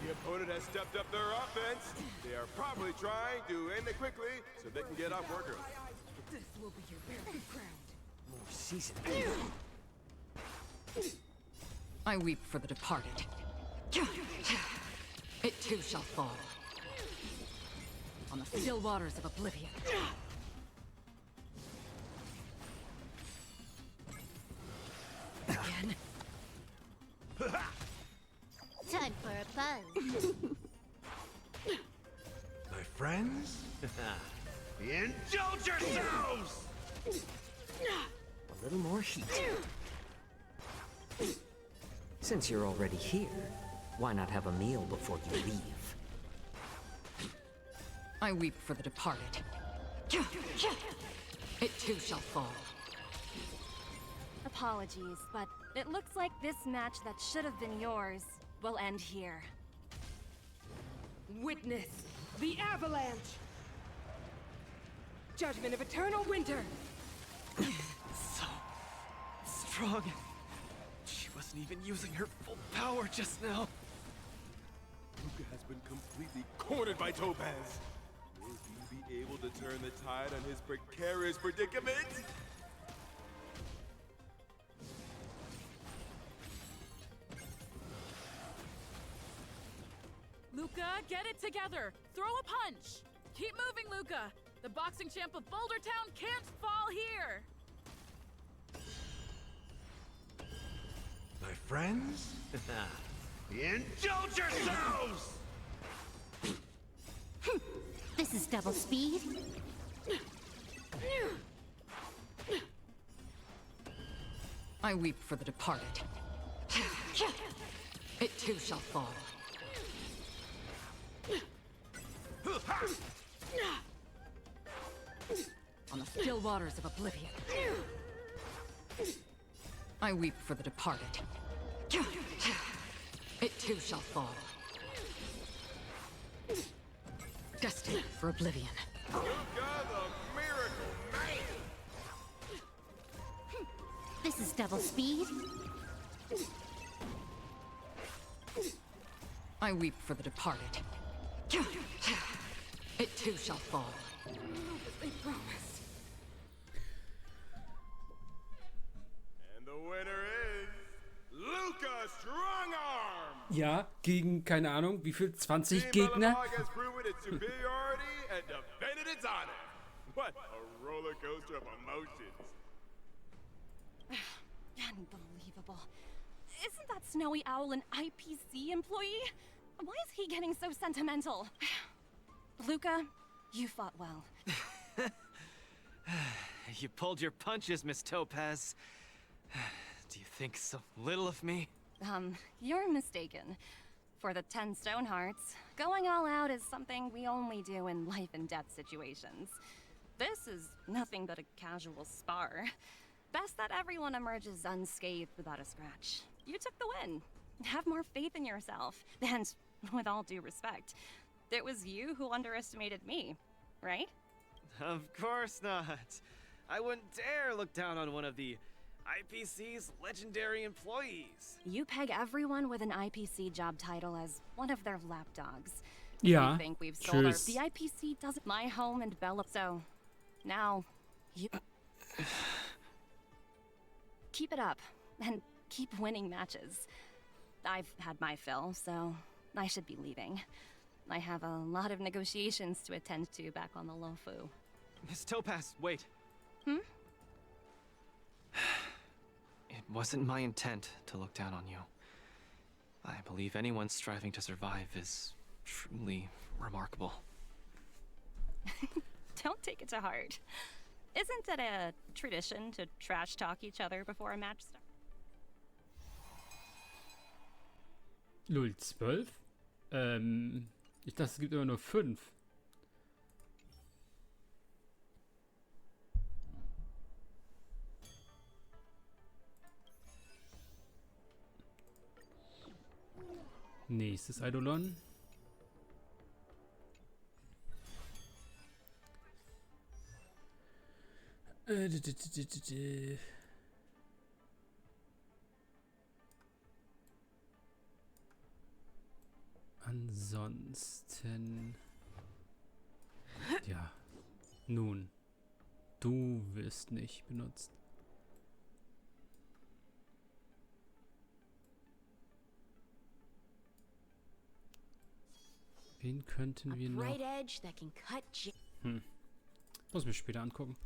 The opponent has stepped up their offense. They are probably trying to end it quickly so they can get off work early. This will be your very ground. More seasoned. I weep for the departed. It too shall fall. On the still waters of oblivion. Again. Time for a buzz. My friends? Indulge yourselves! A little more heat. Since you're already here, why not have a meal before you leave? I weep for the departed. It too shall fall. Apologies, but it looks like this match that should have been yours will end here. Witness the avalanche! Judgment of eternal winter! So strong. She wasn't even using her full power just now. Luca has been completely cornered by Topaz. Will he be able to turn the tide on his precarious predicament? Luca, get it together! Throw a punch! Keep moving, Luca! The boxing champ of Boulder Town can't fall here! My friends? Indulge yourselves! This is double speed. I weep for the departed. It too shall fall. On the still waters of oblivion. I weep for the departed. It too shall fall. Destined for oblivion. Luca the Miracle Man! This is double speed. I weep for the departed. It too shall fall. They promised. And the winner is Luca Strongarm! Ja, gegen, keine Ahnung, wie viel? 20 Team Gegner? Belobog has proven its superiority and defended its honor. What a roller coaster of emotions. Unbelievable. Isn't that Snowy Owl an IPC employee? Why is he getting so sentimental? Luca, you fought well. You pulled your punches, Miss Topaz. Do you think so little of me? You're mistaken. For the 10 Stone Hearts, going all out is something we only do in life and death situations. This is nothing but a casual spar. Best that everyone emerges unscathed without a scratch. You took the win. Have more faith in yourself. And, with all due respect, it was you who underestimated me, right? Of course not. I wouldn't dare look down on one of the IPC's legendary employees. You peg everyone with an IPC job title as one of their lapdogs. Ja, You think we've sold our... tschüss. The IPC doesn't... My home and Bella... So, now, you... Keep it up, and keep winning matches. I've had my fill, so I should be leaving. I have a lot of negotiations to attend to back on the Lofu. Miss Topaz, wait. Hmm? It wasn't my intent to look down on you. I believe anyone striving to survive is truly remarkable. Don't take it to heart. Isn't it a tradition to trash talk each other before a match starts? Lul 12? Ich dachte, es gibt immer nur 5. Nächstes Eidolon. Ansonsten... Ja. Nun. Du wirst nicht benutzt. Wen könnten wir noch... Muss mir später angucken.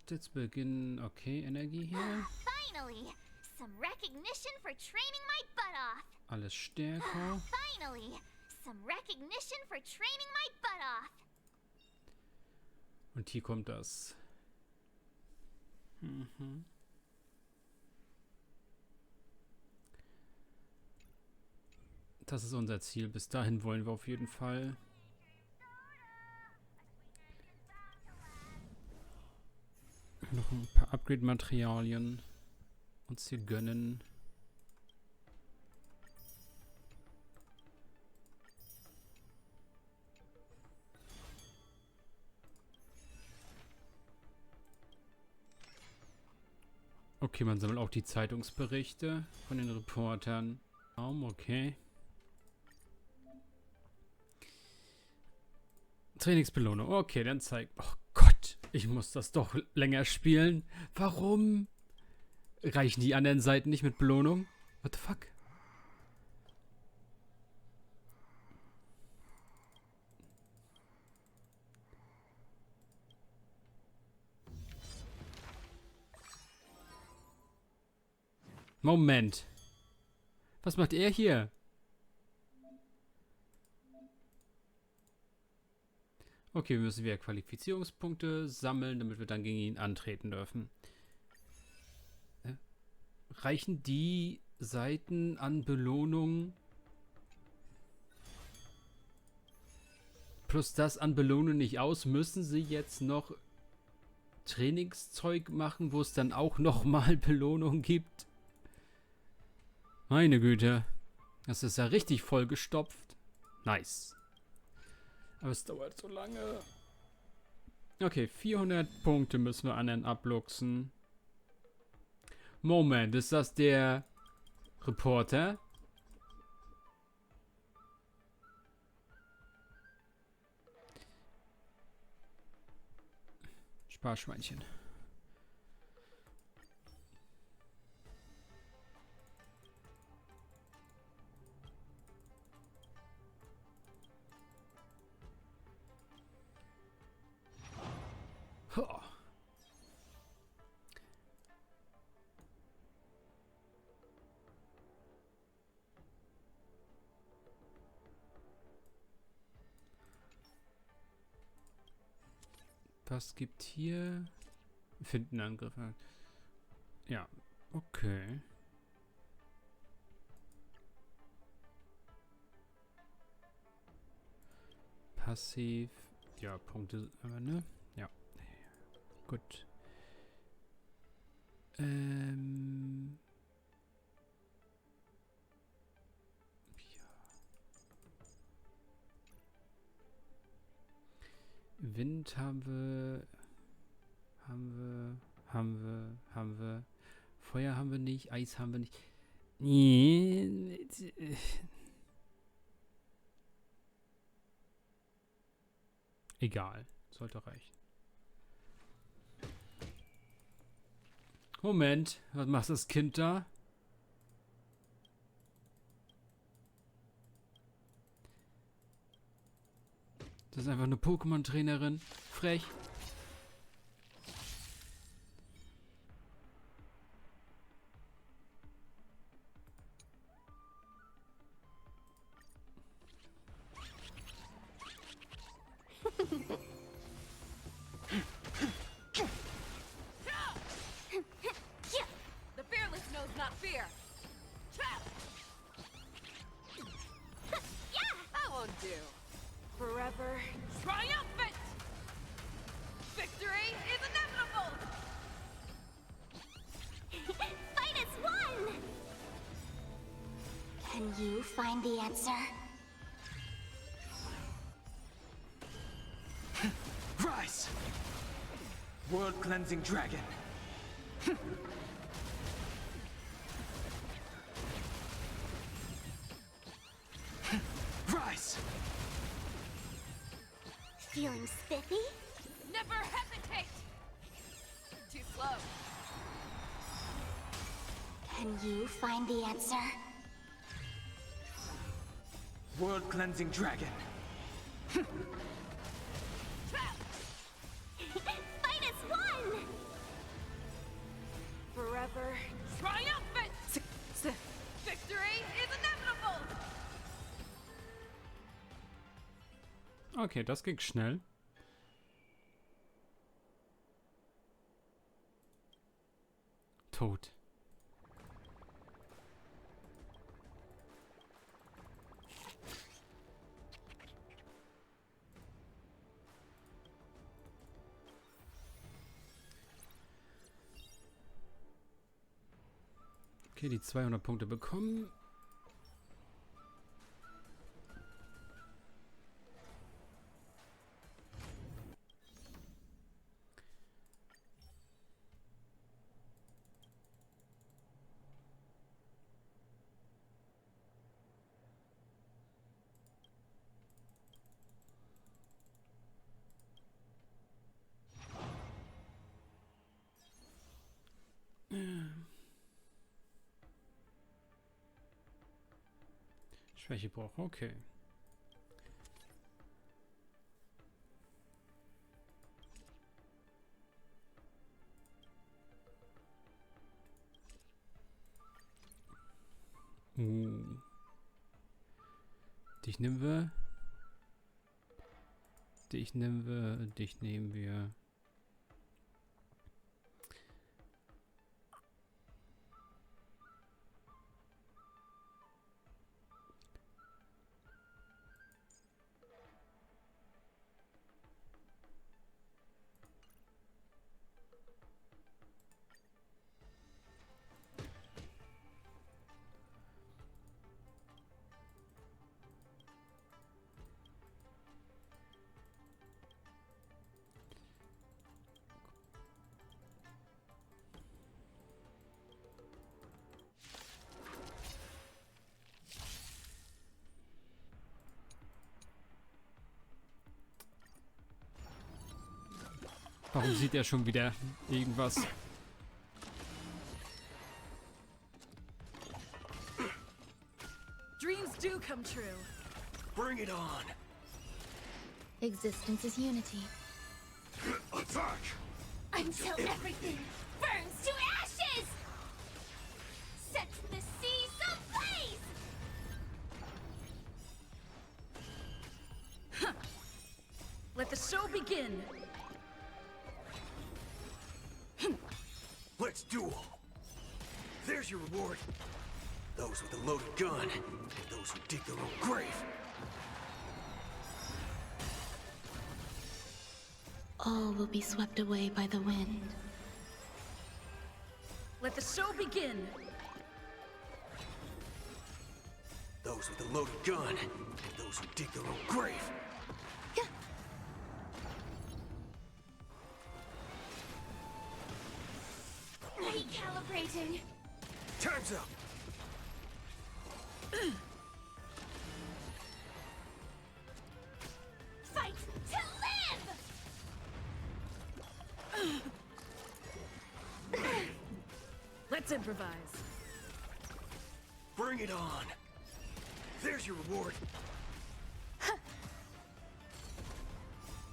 Jetzt beginnen... Okay, Energie hier. Finally! Some recognition for training my butt off! Alles stärker. Finally! Some recognition for training my butt off! Und hier kommt das. Das ist unser Ziel. Bis dahin wollen wir auf jeden Fall. Noch ein paar Upgrade-Materialien uns hier gönnen. Okay, man sammelt auch die Zeitungsberichte von den Reportern. Okay. Trainingsbelohnung. Okay, dann zeigt... Oh Gott, ich muss das doch länger spielen. Warum? Reichen die anderen Seiten nicht mit Belohnung? What the fuck? Moment. Was macht er hier? Okay, wir müssen wieder Qualifizierungspunkte sammeln, damit wir dann gegen ihn antreten dürfen. Reichen die Seiten an Belohnung plus das an Belohnung nicht aus? Müssen sie jetzt noch Trainingszeug machen, wo es dann auch nochmal Belohnung gibt? Meine Güte. Das ist ja richtig vollgestopft. Nice. Aber es dauert so lange. Okay, 400 Punkte müssen wir anderen abluchsen. Moment, ist das der Reporter? Sparschweinchen. Oh. Was gibt hier? Finden Angriffe. Ja, okay. Passiv. Ja, Punkte, aber ne? Ja. Gut. Wind haben wir. Haben wir. Feuer haben wir nicht. Eis haben wir nicht. Egal. Sollte reichen. Moment. Was macht das Kind da? Das ist einfach eine Pokémon-Trainerin. Frech. do. Forever triumphant! Victory is inevitable! Fight as one! Can you find the answer? Rise! World-cleansing dragon. Rise! Feeling spiffy? Never hesitate! Too slow. Can you find the answer? World-cleansing dragon. Fight as one! Forever triumphant! Victory is inevitable! Okay, das ging schnell. Tot. Okay, die 200 Punkte bekommen. Schwächebruch, okay. Dich nehmen wir. Dich nehmen wir. Dich nehmen wir. Warum sieht er schon wieder irgendwas? Dreams do come true. Bring it on. Existence is unity. Attack! Until everything burns to ashes! Set the seas ablaze! Let the show begin. Let's duel. There's your reward. Those with a loaded gun, and those who dig their own grave. All will be swept away by the wind. Let the show begin. Those with a loaded gun, and those who dig their own grave. Recalibrating. Time's up. Fight to live! Let's improvise. Bring it on. There's your reward.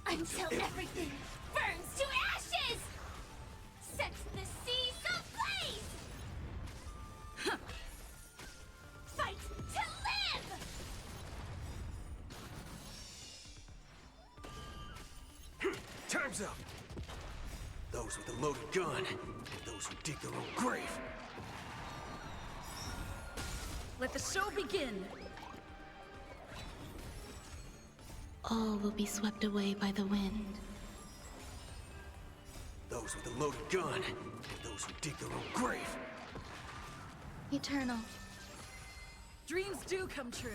Until everything burns to ashes! Set the seas ablaze! Fight to live! Time's up. Those with a loaded gun, and those who dig their own grave. Let the show begin. all will be swept away by the wind. Those with a loaded gun, and those who dig their own grave. Eternal. Dreams do come true.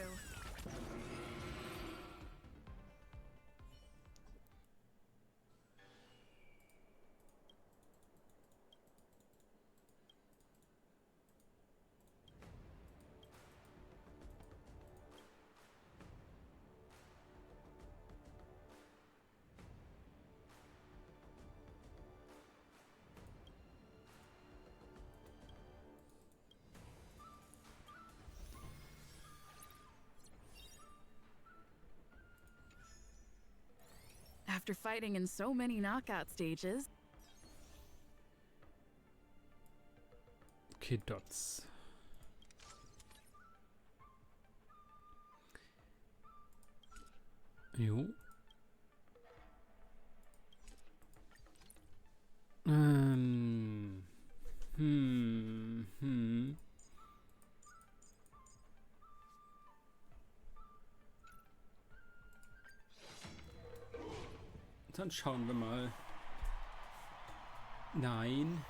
After fighting in so many knockout stages. Okay, Dots. Jo. Dann schauen wir mal. Nein.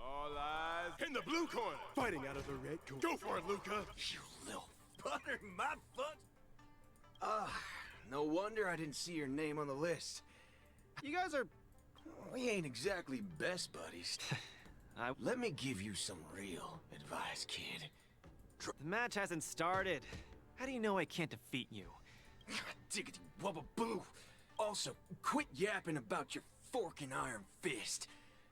All eyes in the blue corner, fighting out of the red corner. Go for it, Luca. You little butter my foot. No wonder I didn't see your name on the list. You guys are... we ain't exactly best buddies. Let me give you some real advice, kid. The match hasn't started. How do you know I can't defeat you? Diggity wubba boo. Also, quit yapping about your forking iron fist.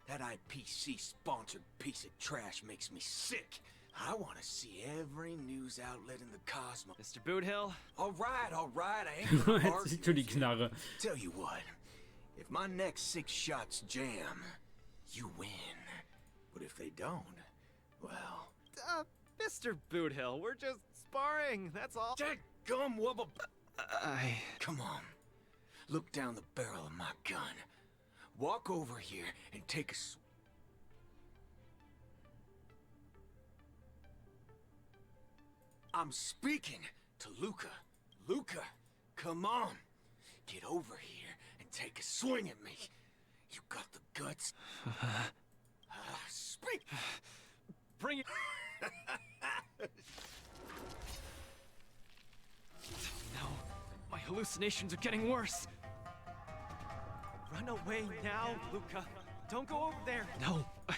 That IPC-sponsored piece of trash makes me sick. I want to see every news outlet in the cosmos. Mr. Boothill? All right, I ain't gonna argue Jetzt die Knarre. Tell you what, if my next 6 shots jam, you win. But if they don't, well... Mr. Boothill, we're just sparring, that's all. Gum wubba... Come on. Look down the barrel of my gun. Walk over here and take a I'm speaking to Luca. Luca, come on. Get over here and take a swing at me. You got the guts. Speak. Bring it. No, my hallucinations are getting worse. Run away now, Luca. Don't go over there. No, I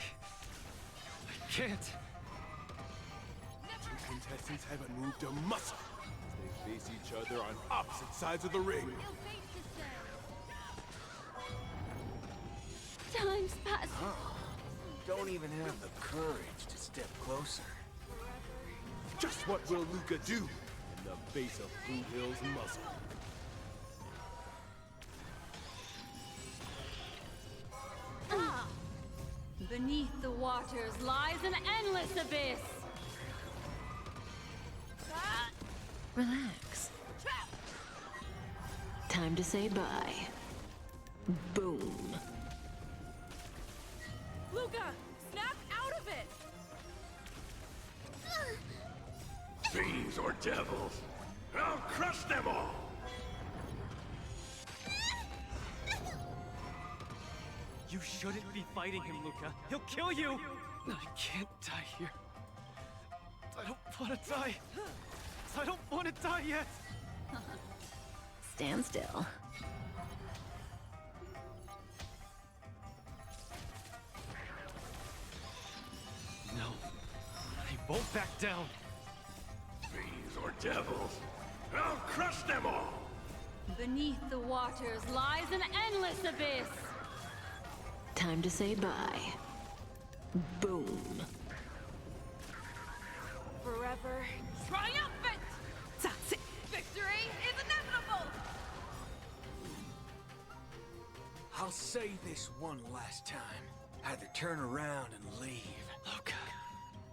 can't. Two contestants haven't moved a muscle as they face each other on opposite sides of the ring. Time's passed. Don't even have the courage to step closer. Just what will Luca do in the face of Boothill's muscle? Beneath the waters lies an endless abyss. Relax. Time to say bye. Boom. Luca, snap out of it! Fiends or devils, I'll crush them all! You shouldn't be fighting him, Luca. He'll kill you! I can't die here. I don't want to die. I don't want to die yet! Stand still. No, I won't back down. Fiends or devils, I'll crush them all! Beneath the waters lies an endless abyss. Time to say bye. Boom. Forever triumphant! That's it! Victory is inevitable! I'll say this one last time. Either turn around and leave. Luca,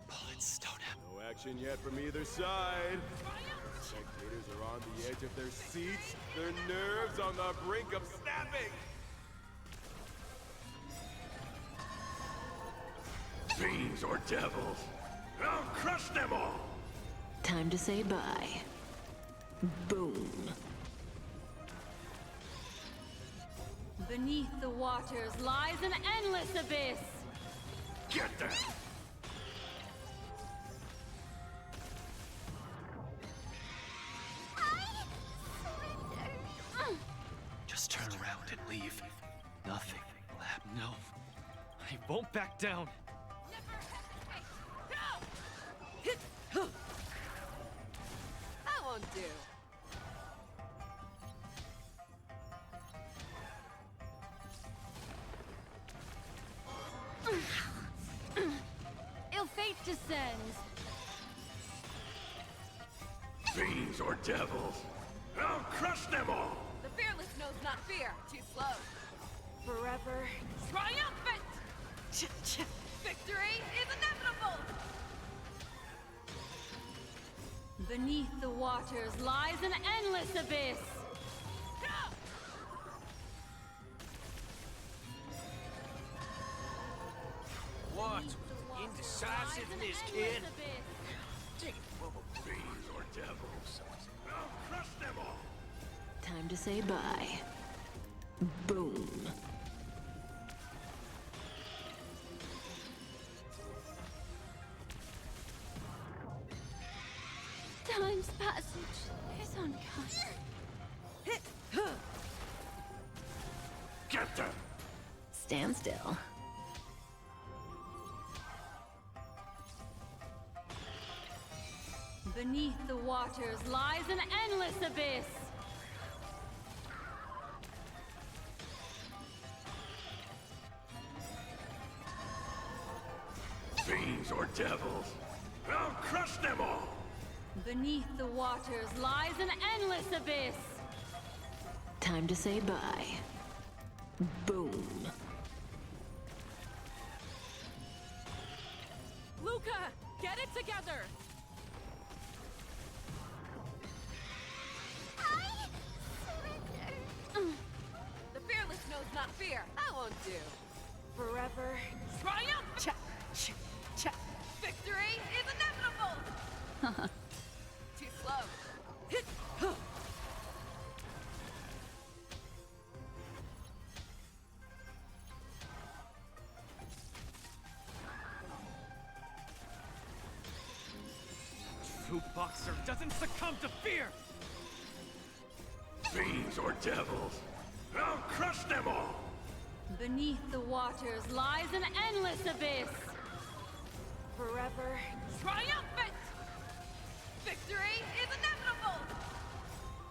bullets don't have... No action yet from either side. Spectators are on the edge of their seats, their nerves on the brink of snapping. Fiends or devils, I'll crush them all! Time to say bye. Boom. Beneath the waters lies an endless abyss. Get them! Just turn around and leave. Nothing will happen. No. I won't back down. That won't do. Ill fate descends. Fiends or devils, I'll crush them all! The fearless knows not fear. Too slow. Forever triumphant! Victory is inevitable! Beneath the waters lies an endless abyss. What? Indecisiveness, kid? Take fiends or devils, I'll crush them all! Time to say bye. Boom. Time's passage is unkind. Get them! Stand still. Beneath the waters lies an endless abyss. Fiends or devils, I'll crush them all! Beneath the waters lies an endless abyss. Time to say bye. Boom. Luca, get it together! The fearless knows not fear. That won't do. Forever triumphant! Victory is inevitable! Too slow. True boxer doesn't succumb to fear! Fiends or devils, I'll crush them all! Beneath the waters lies an endless abyss. Forever triumphant! Victory is inevitable!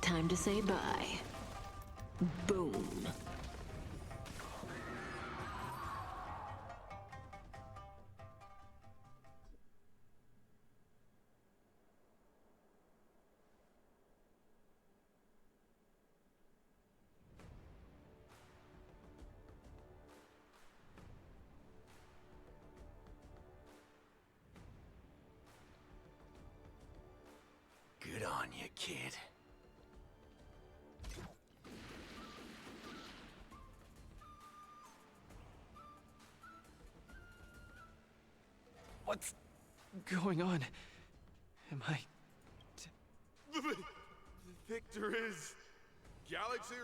Time to say bye. Boom. Good on you, kid. What's going on? Am I... The victor is... Galaxie...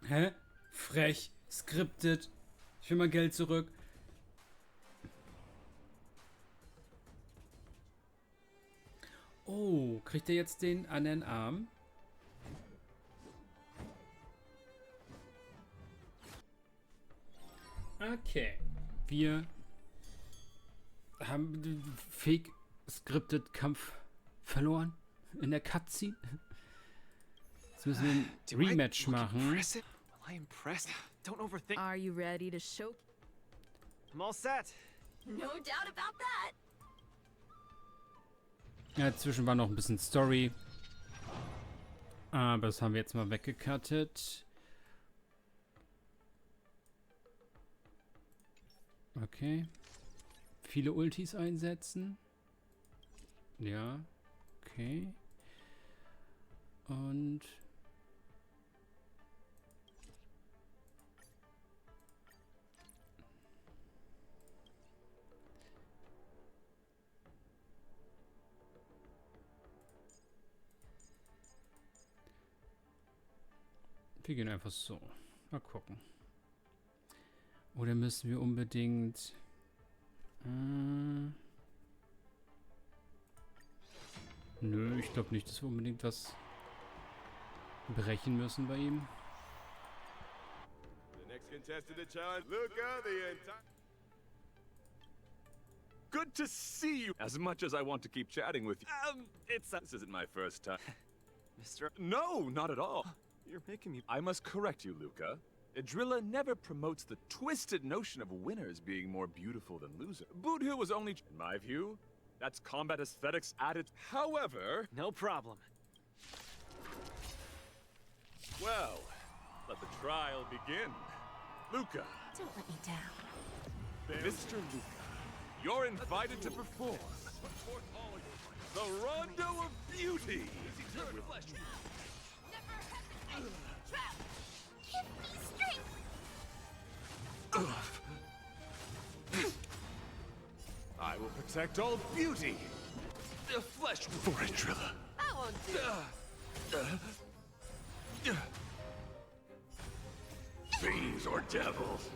Hä? Frech. Scripted. Ich will mein Geld zurück. Oh, kriegt er jetzt den anderen Arm? Okay. Wir haben den fake scripted Kampf verloren in der Cutscene. Jetzt müssen wir ein Rematch machen. Will I impress? Don't overthink. Are you ready to show? I'm all set. No doubt about that. Ja, dazwischen war noch ein bisschen Story. Aber das haben wir jetzt mal weggecuttet. Okay. Viele Ultis einsetzen. Ja. Okay. Und... Wir gehen einfach so. Mal gucken. Oder müssen wir unbedingt... Nö, ich glaube nicht, dass wir unbedingt was brechen müssen bei ihm. The next contestant to challenge Luca, the entire... Good to see you. As much as I want to keep chatting with you. This isn't my first time. Mr. No, not at all. You're making me... I must correct you, Luca. Idrilla never promotes the twisted notion of winners being more beautiful than losers. Boothill was only, in my view, that's combat aesthetics at its... However... No problem. Well, let the trial begin. Luca. Don't let me down. Mr. Luca, you're invited to perform the Rondo of Beauty. Give me strength! I will protect all beauty. The flesh for Idrilla. I won't do. Fiends or devils,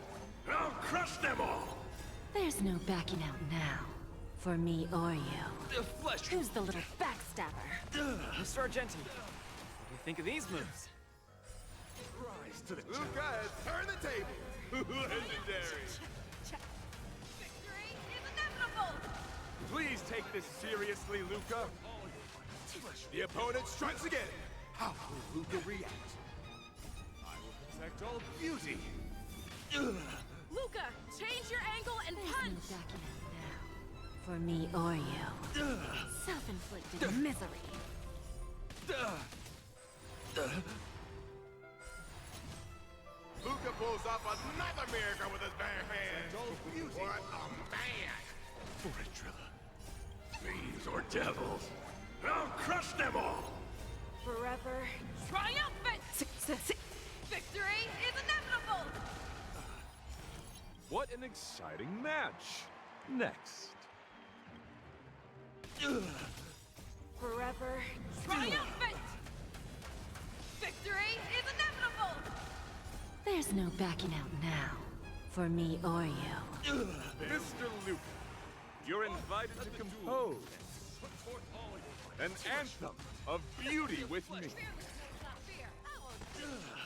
I'll crush them all. There's no backing out now. For me or you. The flesh. Who's the little backstabber? Mr. Argenti, what do you think of these moves? Rise to the Luca has turned the table. Legendary. Victory is inevitable! Please take this seriously, Luca. The opponent strikes again. How will Luca react? I will protect all beauty. Luca, change your angle and punch! No backing out now. For me or you. Self-inflicted misery. Luca pulls off another miracle with his bare hands. What a man! For Idrilla. Fiends or devils, I'll crush them all. Forever triumphant! Victory is inevitable! What an exciting match. Next. Forever triumphant! Victory is inevitable! There's no backing out now. For me or you. Mr. Luca, you're invited to compose an anthem of beauty with me.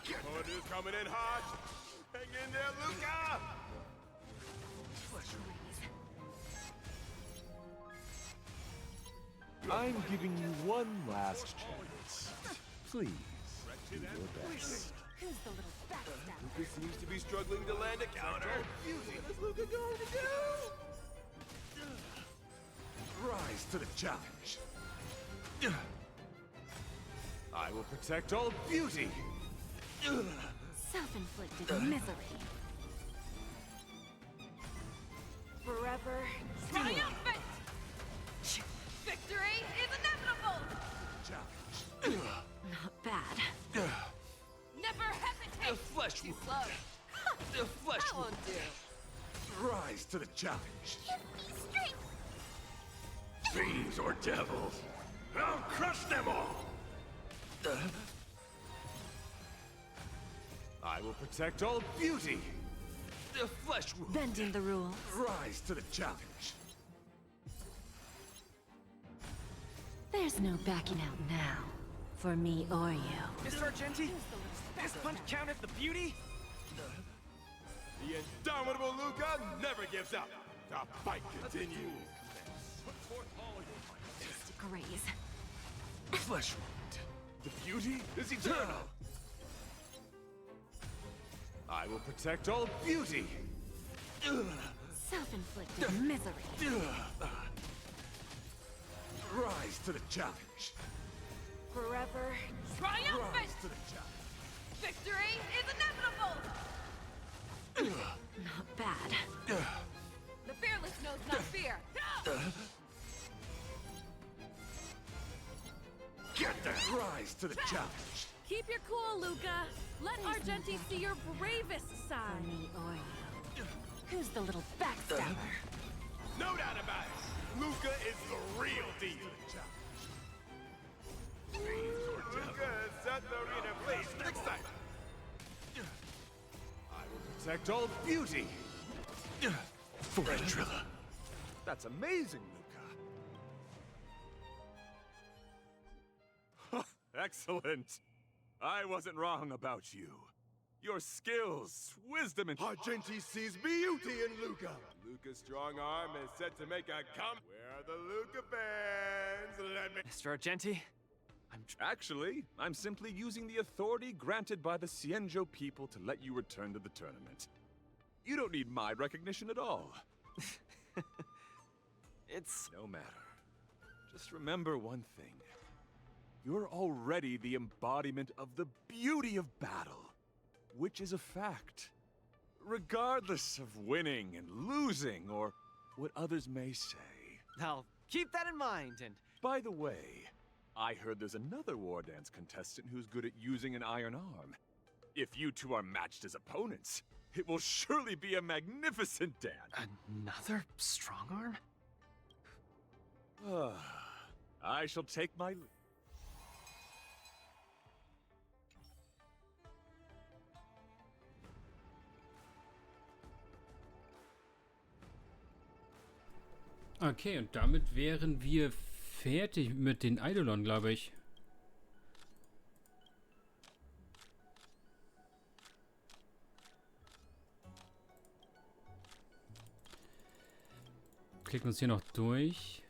Opponent is coming in hot. Hang in there, Luca! I'm giving you one last chance. Please, do your best. Who's the little backstabber? Luca seems to be struggling to land a counter. What is Luca going to do? Rise to the challenge. I will protect all beauty. Self-inflicted misery. Forever triumphant! Victory is inevitable! Challenge. Not bad. Never hesitate! The flesh Too wound. slow. The flesh I won't wound. do. Rise to the challenge. Give me strength! Fiends or devils, I'll crush them all. I will protect all beauty. The flesh wound. Bending the rules. Rise to the challenge. There's no backing out now. For me or you. Mr. Argenti, this punch count as the beauty? The indomitable Luca never gives up. The fight continues. Just a graze. Flesh wound. The beauty is eternal. I will protect all beauty. Self-inflicted misery. Rise to the challenge. Forever triumphant! Rise to the challenge. Victory is inevitable! Not bad. The fearless knows not fear! Get that! Rise to the challenge. Keep your cool, Luca! Let Argenti see your bravest For side! me or you. Who's the little backstabber? No doubt about it. Luca is the real deal. Luca has set the arena place. Excited. protect all beauty. For Adrilla. That's amazing, Luca. Excellent. I wasn't wrong about you. Your skills, wisdom, and... Argenti sees beauty in Luca. Luca's strong arm is set to make a Where are the Luca fans? Let me... Mr. Argenti, Actually, I'm simply using the authority granted by the Cienjo people to let you return to the tournament. You don't need my recognition at all. It's... No matter. Just remember one thing. You're already the embodiment of the beauty of battle, which is a fact. Regardless of winning and losing, or what others may say. I'll keep that in mind, and... By the way, I heard there's another War Dance contestant who's good at using an iron arm. If you two are matched as opponents, it will surely be a magnificent dance. Another strong arm? I shall take my leave. Okay, und damit wären wir fertig mit den Eidolon, glaube ich. Klicken uns hier noch durch.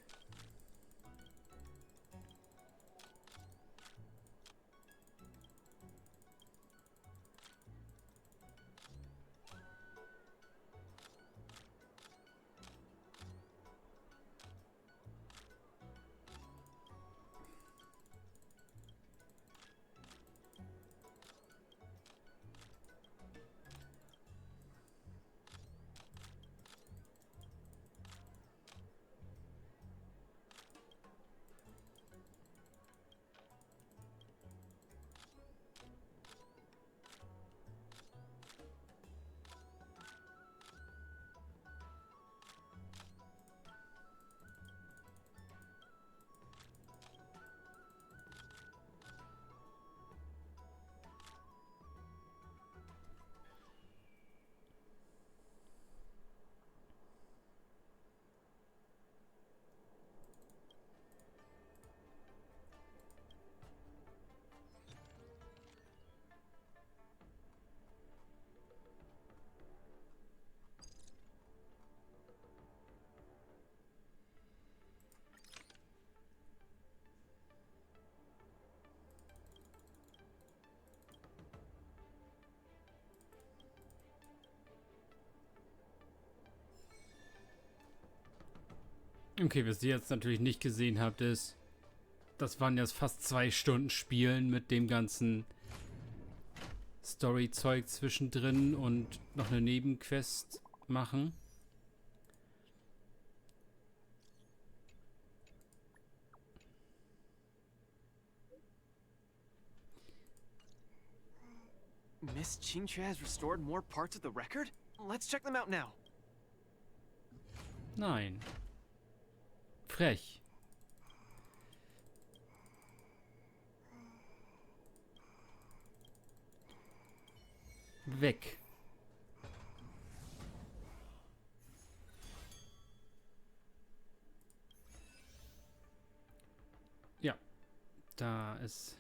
Okay, was ihr jetzt natürlich nicht gesehen habt, ist, das waren jetzt fast 2 Stunden Spielen mit dem ganzen Story-Zeug zwischendrin und noch eine Nebenquest machen. Miss Qingque has restored more parts of the record? Let's check them out now. Nein. Frech. Weg. Ja, da ist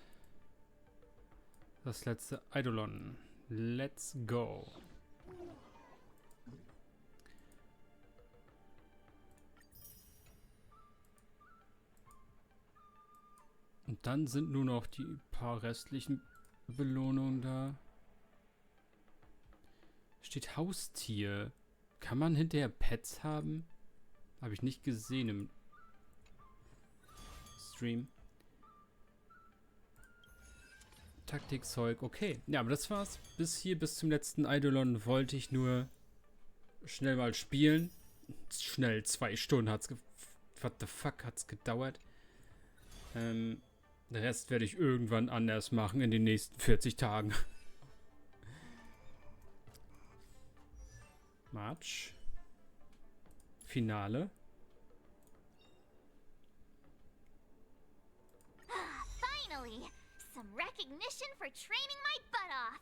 das letzte Eidolon. Let's go. Und dann sind nur noch die paar restlichen Belohnungen da. Steht Haustier. Kann man hinterher Pets haben? Habe ich nicht gesehen im Stream. Taktikzeug, okay. Ja, aber das war's. Bis zum letzten Eidolon wollte ich nur schnell mal spielen. Schnell, 2 Stunden hat's what the fuck hat's gedauert. Den Rest werde ich irgendwann anders machen in den nächsten 40 Tagen. March. Finale. Finally! Some recognition for training my butt off!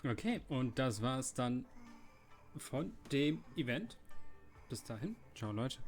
Okay, und das war's dann von dem Event. Bis dahin. Ciao, Leute.